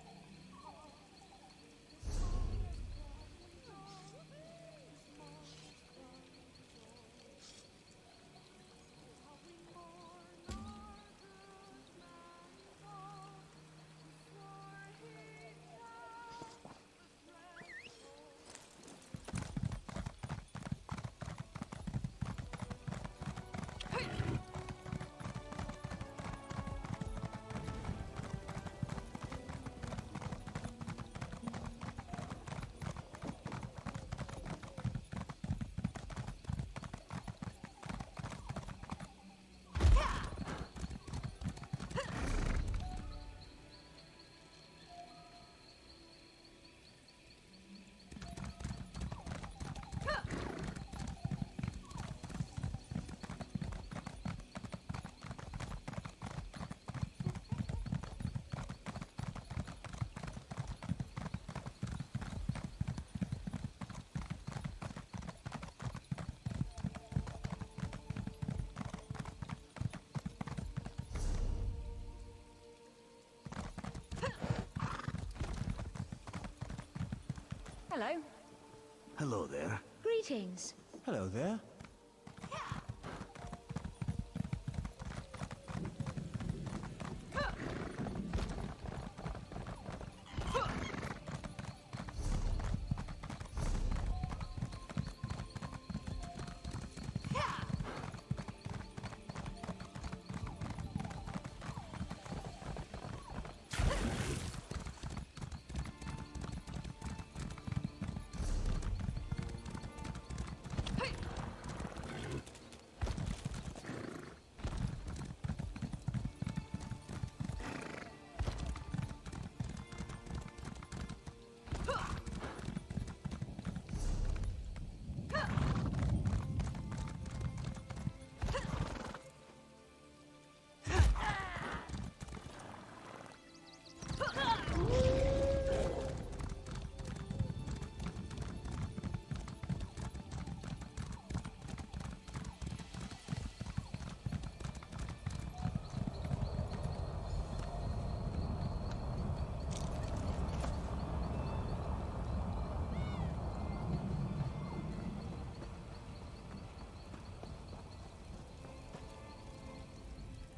S21: Hello.
S25: Hello there.
S5: Greetings.
S18: Hello there.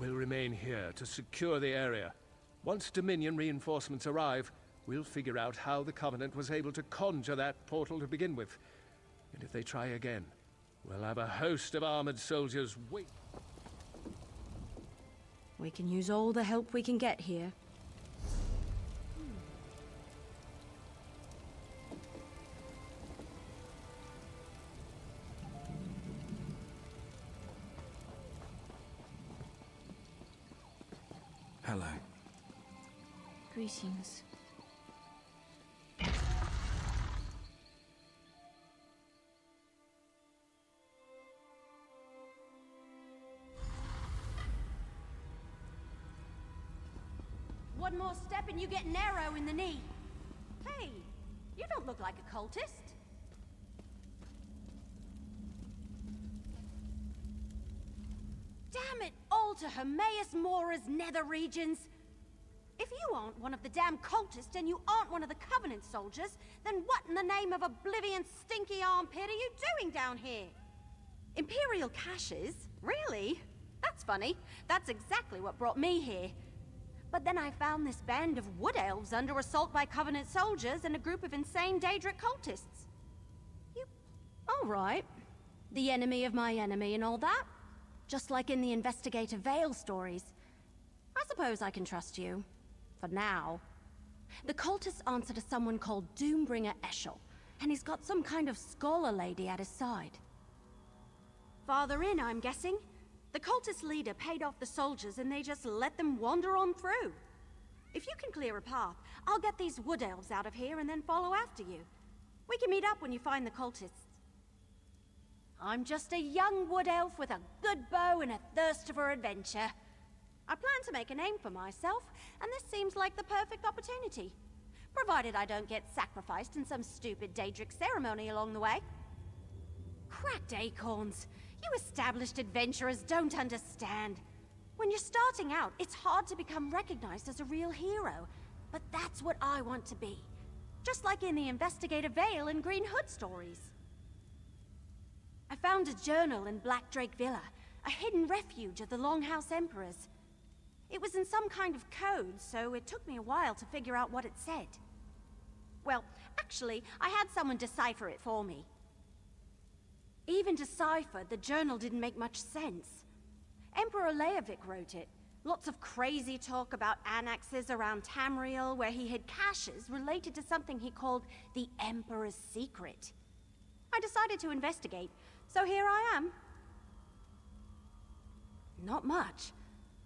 S2: We'll remain here to secure the area. Once Dominion reinforcements arrive, we'll figure out how the Covenant was able to conjure that portal to begin with. And if they try again, we'll have a host of armored soldiers wait.
S4: We can use all the help we can get here.
S25: Hello.
S4: Greetings.
S3: One more step and you get an arrow in the knee. Hey, you don't look like a cultist. Damn it all to Hermaeus Mora's nether regions! If you aren't one of the damn cultists and you aren't one of the Covenant soldiers, then what in the name of Oblivion's stinky armpit are you doing down here? Imperial caches? Really? That's funny. That's exactly what brought me here. But then I found this band of wood elves under assault by Covenant soldiers and a group of insane Daedric cultists. You... all right. The enemy of my enemy and all that. Just like in the Investigator Vale stories. I suppose I can trust you. For now. The cultists answer to someone called Doombringer Eshel, and he's got some kind of scholar lady at his side. Farther in, I'm guessing. The cultist leader paid off the soldiers and they just let them wander on through. If you can clear a path, I'll get these wood elves out of here and then follow after you. We can meet up when you find the cultists. I'm just a young wood elf with a good bow and a thirst for adventure. I plan to make a name for myself, and this seems like the perfect opportunity. Provided I don't get sacrificed in some stupid Daedric ceremony along the way. Cracked acorns! You established adventurers don't understand. When you're starting out, it's hard to become recognized as a real hero. But that's what I want to be. Just like in the Investigator Vale and Green Hood stories. I found a journal in Black Drake Villa, a hidden refuge of the Longhouse Emperors. It was in some kind of code, so it took me a while to figure out what it said. Well, actually, I had someone decipher it for me. Even deciphered, the journal didn't make much sense. Emperor Leovic wrote it. Lots of crazy talk about annexes around Tamriel where he hid caches related to something he called the Emperor's Secret. I decided to investigate, so here I am. Not much.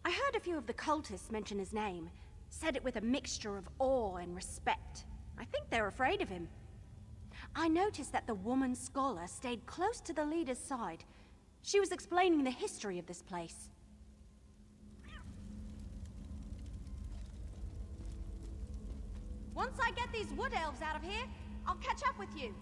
S3: I heard a few of the cultists mention his name. Said it with a mixture of awe and respect. I think they're afraid of him. I noticed that the woman scholar stayed close to the leader's side. She was explaining the history of this place. Once I get these wood elves out of here, I'll catch up with you.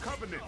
S6: Covenant!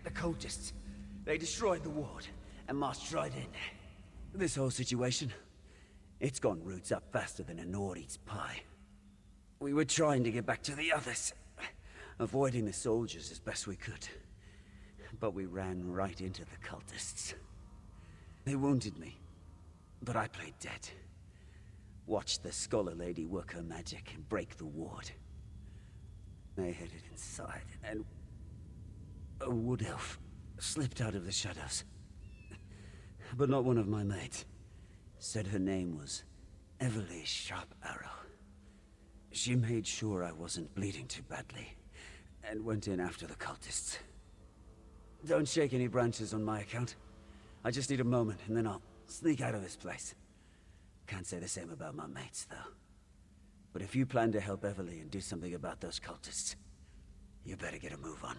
S12: The cultists. They destroyed the ward and marched right in. This whole situation, it's gone roots up faster than a Nord eats pie. We were trying to get back to the others, avoiding the soldiers as best we could. But we ran right into the cultists. They wounded me, but I played dead. Watched the scholar lady work her magic and break the ward. They headed inside, and a wood elf slipped out of the shadows. But not one of my mates. Said her name was Everly Sharp Arrow. She made sure I wasn't bleeding too badly, and went in after the cultists. Don't shake any branches on my account. I just need a moment, and then I'll sneak out of this place. Can't say the same about my mates, though. But if you plan to help Everly and do something about those cultists, you better get a move on.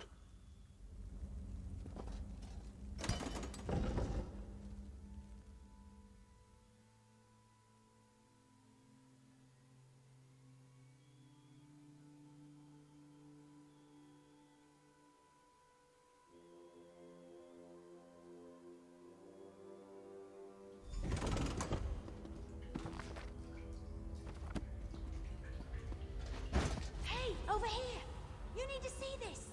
S3: Hey, over here! You need to see this!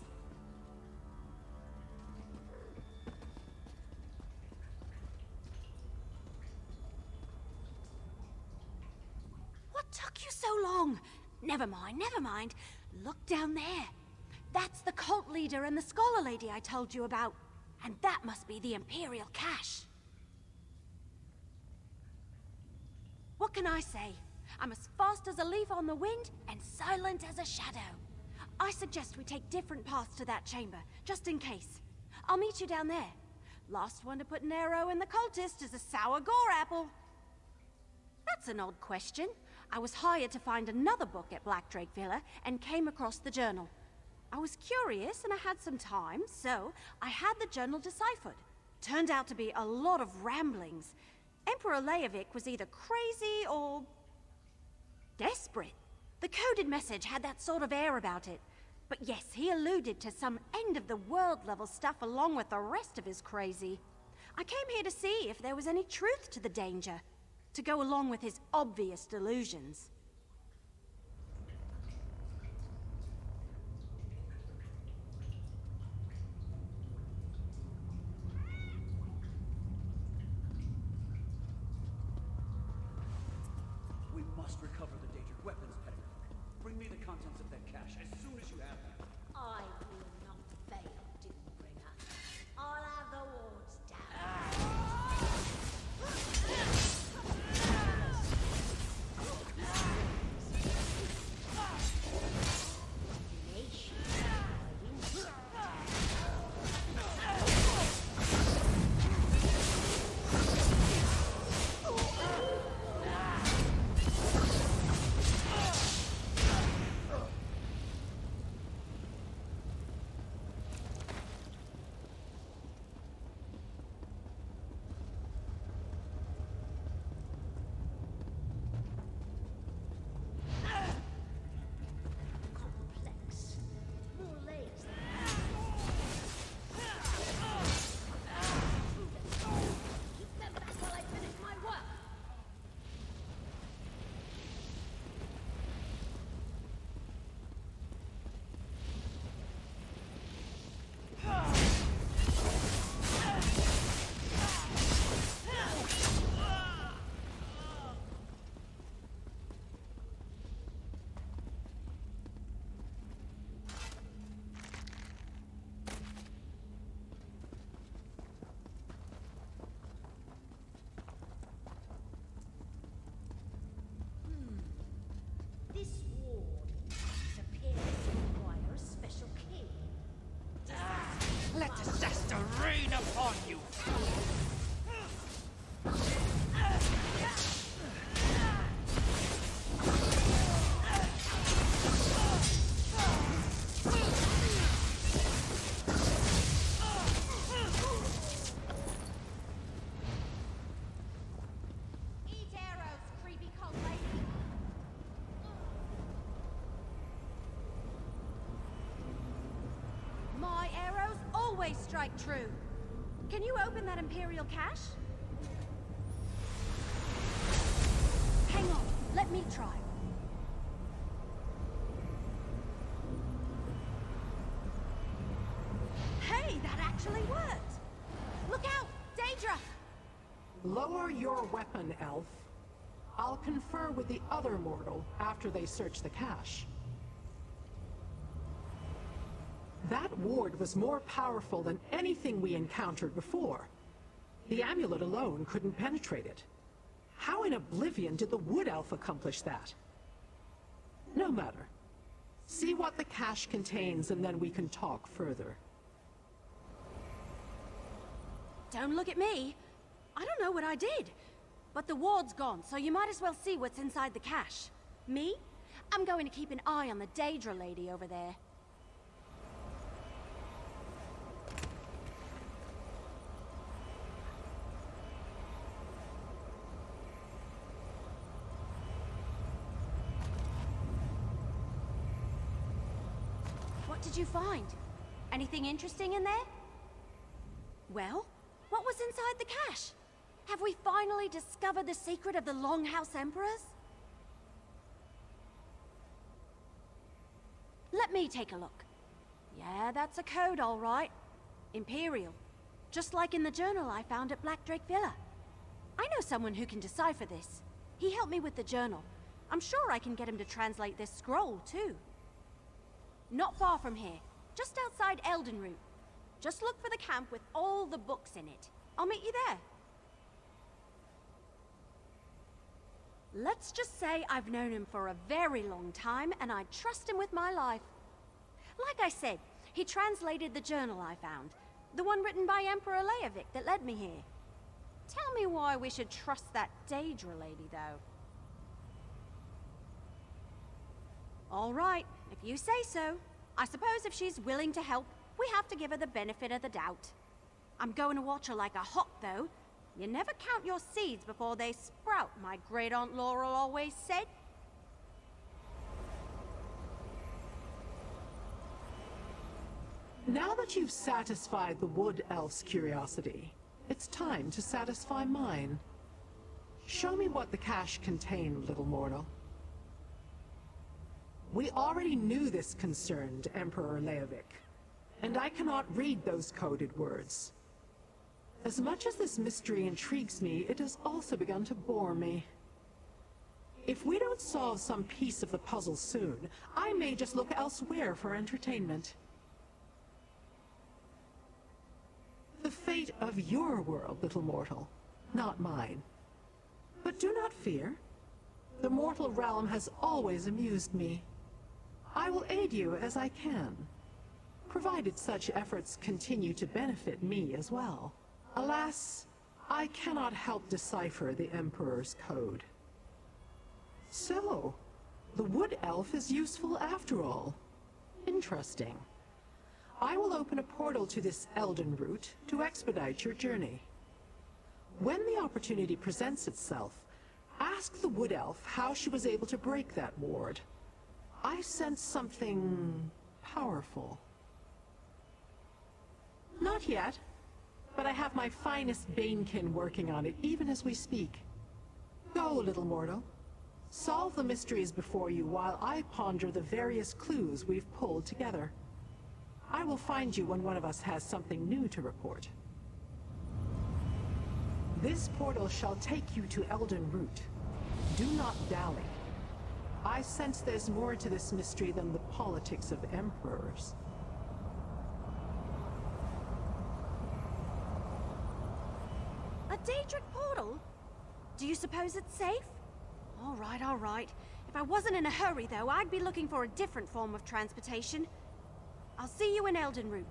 S3: What took you so long? Never mind, never mind. Look down there. That's the cult leader and the scholar lady I told you about. And that must be the Imperial cache. What can I say? I'm as fast as a leaf on the wind and silent as a shadow. I suggest we take different paths to that chamber, just in case. I'll meet you down there. Last one to put an arrow in the cultist is a sour gore apple. That's an odd question. I was hired to find another book at Black Drake Villa and came across the journal. I was curious and I had some time, so I had the journal deciphered. Turned out to be a lot of ramblings. Emperor Leovic was either crazy or desperate. The coded message had that sort of air about it. But yes, he alluded to some end-of-the-world level stuff along with the rest of his crazy. I came here to see if there was any truth to the danger, to go along with his obvious delusions.
S12: We must recover the dangerous weapons pedigree. contents of their cache as soon as you have them.
S16: I will not fail, Doombringer. I'll have the wards down. This ward appears to require a special key.
S9: Let disaster rain upon you!
S3: Eat arrows, creepy cult lady. My arrows always strike true. Can you open that Imperial cache? Hang on, let me try. Hey, that actually worked! Look out! Daedra!
S14: Lower your weapon, elf. I'll confer with the other mortal after they search the cache. That ward was more powerful than anything we encountered before. The amulet alone couldn't penetrate it. How in oblivion did the wood elf accomplish that? No matter. See what the cache contains and then we can talk further.
S3: Don't look at me. I don't know what I did. But the ward's gone, so you might as well see what's inside the cache. Me? I'm going to keep an eye on the Daedra lady over there. What did you find? Anything interesting in there? Well, what was inside the cache? Have we finally discovered the secret of the Longhouse Emperors? Let me take a look. Yeah, that's a code, all right. Imperial. Just like in the journal I found at Black Drake Villa. I know someone who can decipher this. He helped me with the journal. I'm sure I can get him to translate this scroll, too. Not far from here, just outside Eldenroot. Just look for the camp with all the books in it. I'll meet you there. Let's just say I've known him for a very long time, and I trust him with my life. Like I said, he translated the journal I found. The one written by Emperor Leovic that led me here. Tell me why we should trust that Daedra lady, though. All right, if you say so. I suppose if she's willing to help, we have to give her the benefit of the doubt. I'm going to watch her like a hawk, though. You never count your seeds before they sprout, my great-aunt Laurel always said.
S14: Now that you've satisfied the wood elf's curiosity, it's time to satisfy mine. Show me what the cache contained, little mortal. We already knew this concerned Emperor Leovic, and I cannot read those coded words. As much as this mystery intrigues me, it has also begun to bore me. If we don't solve some piece of the puzzle soon, I may just look elsewhere for entertainment. The fate of your world, little mortal, not mine. But do not fear. The mortal realm has always amused me. I will aid you as I can, provided such efforts continue to benefit me as well. Alas, I cannot help decipher the Emperor's code. So, the wood elf is useful after all. Interesting. I will open a portal to this Elden route to expedite your journey. When the opportunity presents itself, ask the wood elf how she was able to break that ward. I sense something powerful. Not yet, but I have my finest Banekin working on it even as we speak. Go, little mortal. Solve the mysteries before you while I ponder the various clues we've pulled together. I will find you when one of us has something new to report. This portal shall take you to Elden Root. Do not dally. I sense there's more to this mystery than the politics of emperors.
S3: A Daedric portal? Do you suppose it's safe? All right, all right. If I wasn't in a hurry, though, I'd be looking for a different form of transportation. I'll see you in Elden Root.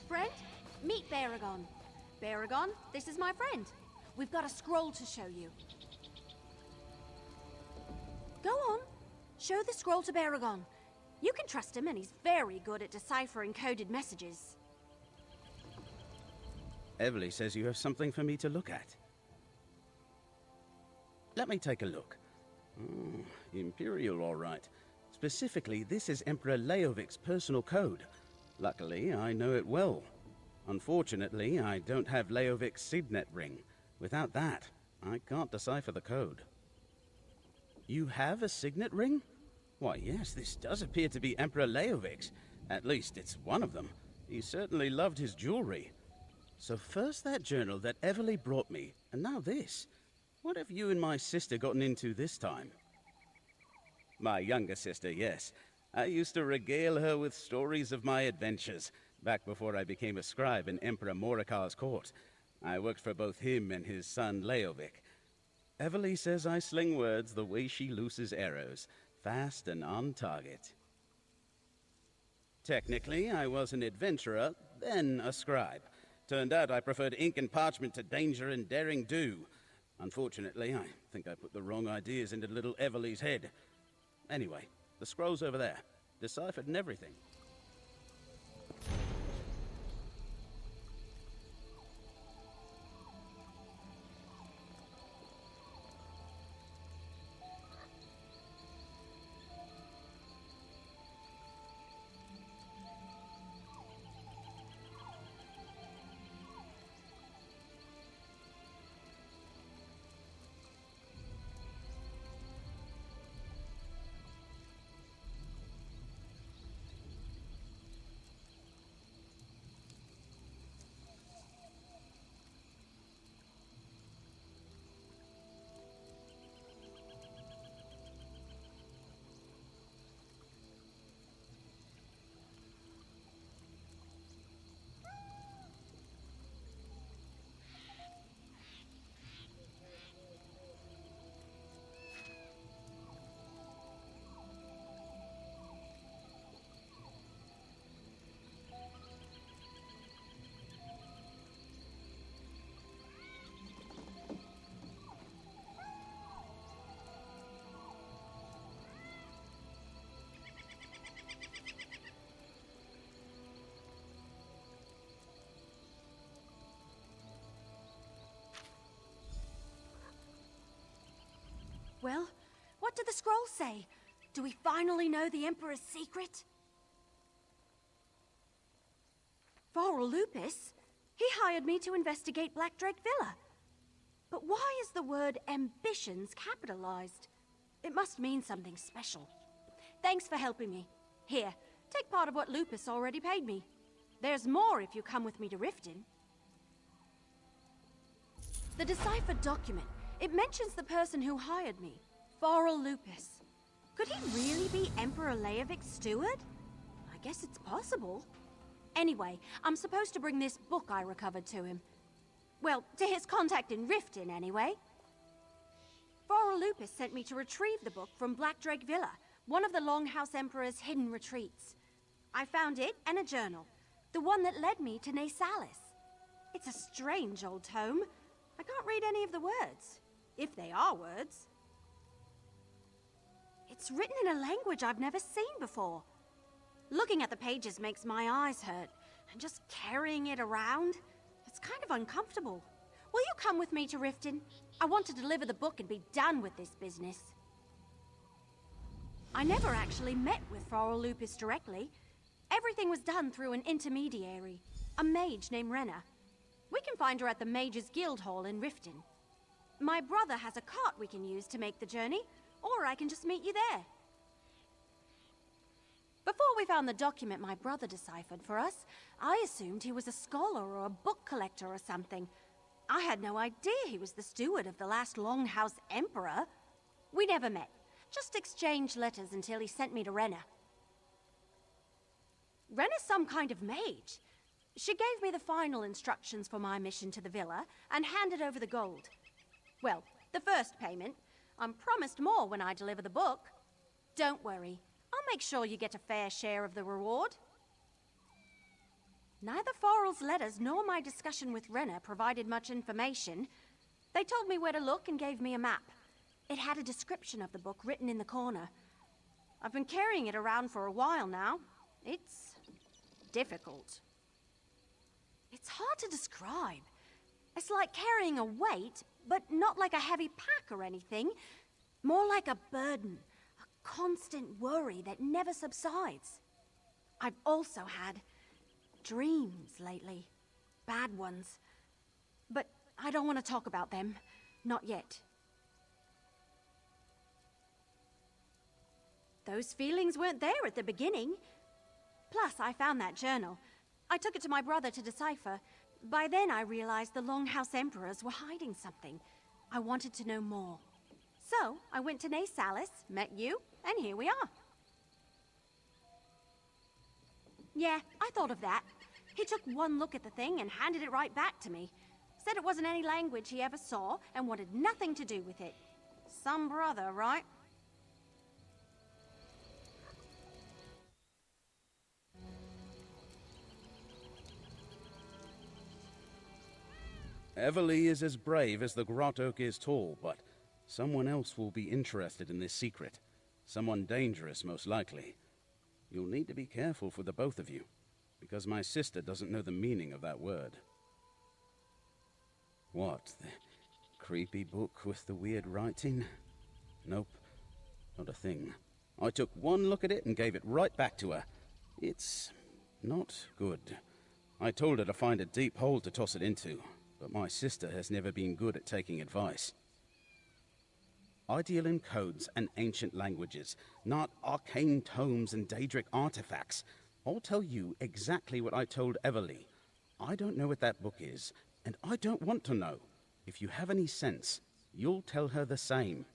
S3: Friend, meet Baragon. Baragon, this is my friend. We've got a scroll to show you. Go on. Show the scroll to Baragon. You can trust him, and he's very good at deciphering coded messages.
S7: Evely says you have something for me to look at. Let me take a look. Imperial, all right. Specifically, this is Emperor Leovic's personal code. Luckily, I know it well. Unfortunately, I don't have Leovic's signet ring. Without that, I can't decipher the code. You have a signet ring? Why, yes, this does appear to be Emperor Leovic's. At least, it's one of them. He certainly loved his jewelry. So first that journal that Evely brought me, and now this. What have you and my sister gotten into this time? My younger sister, yes. I used to regale her with stories of my adventures, back before I became a scribe in Emperor Morikar's court. I worked for both him and his son Leovic. Evely says I sling words the way she looses arrows, fast and on target. Technically, I was an adventurer, then a scribe. Turned out I preferred ink and parchment to danger and daring do. Unfortunately, I think I put the wrong ideas into little Evely's head. Anyway, the scroll's over there, deciphered and everything.
S3: Well, what do the scrolls say? Do we finally know the Emperor's secret? Varl Lupus? He hired me to investigate Black Drake Villa. But why is the word ambitions capitalized? It must mean something special. Thanks for helping me. Here, take part of what Lupus already paid me. There's more if you come with me to Riften. The deciphered document. It mentions the person who hired me, Varl Lupus. Could he really be Emperor Leovic's steward? I guess it's possible. Anyway, I'm supposed to bring this book I recovered to him. Well, to his contact in Riften, anyway. Varl Lupus sent me to retrieve the book from Black Drake Villa, one of the Longhouse Emperor's hidden retreats. I found it and a journal, the one that led me to Naesalis. It's a strange old tome. I can't read any of the words, if they are words. It's written in a language I've never seen before. Looking at the pages makes my eyes hurt, and just carrying it around, it's kind of uncomfortable. Will you come with me to Riften? I want to deliver the book and be done with this business. I never actually met with Varl Lupus directly. Everything was done through an intermediary, a mage named Renna. We can find her at the Mages Guild Hall in Riften. My brother has a cart we can use to make the journey, or I can just meet you there. Before we found the document my brother deciphered for us, I assumed he was a scholar or a book collector or something. I had no idea he was the steward of the last Longhouse Emperor. We never met, just exchanged letters until he sent me to Renna. Renna's some kind of mage. She gave me the final instructions for my mission to the villa and handed over the gold. Well, the first payment. I'm promised more when I deliver the book. Don't worry, I'll make sure you get a fair share of the reward. Neither Varl's letters nor my discussion with Renna provided much information. They told me where to look and gave me a map. It had a description of the book written in the corner. I've been carrying it around for a while now. It's difficult. It's hard to describe. It's like carrying a weight, but not like a heavy pack or anything. More like a burden, a constant worry that never subsides. I've also had dreams lately. Bad ones. But I don't want to talk about them. Not yet. Those feelings weren't there at the beginning. Plus, I found that journal. I took it to my brother to decipher. By then, I realized the Longhouse Emperors were hiding something. I wanted to know more. So, I went to Naesalis, met you, and here we are. Yeah, I thought of that. He took one look at the thing and handed it right back to me. Said it wasn't any language he ever saw and wanted nothing to do with it. Some brother, right?
S7: Everly is as brave as the Grot Oak is tall, but someone else will be interested in this secret. Someone dangerous, most likely. You'll need to be careful for the both of you, because my sister doesn't know the meaning of that word. What, the creepy book with the weird writing? Nope, not a thing. I took one look at it and gave it right back to her. It's not good. I told her to find a deep hole to toss it into, but my sister has never been good at taking advice. I deal in codes and ancient languages, not arcane tomes and Daedric artifacts. I'll tell you exactly what I told Everly. I don't know what that book is, and I don't want to know. If you have any sense, you'll tell her the same.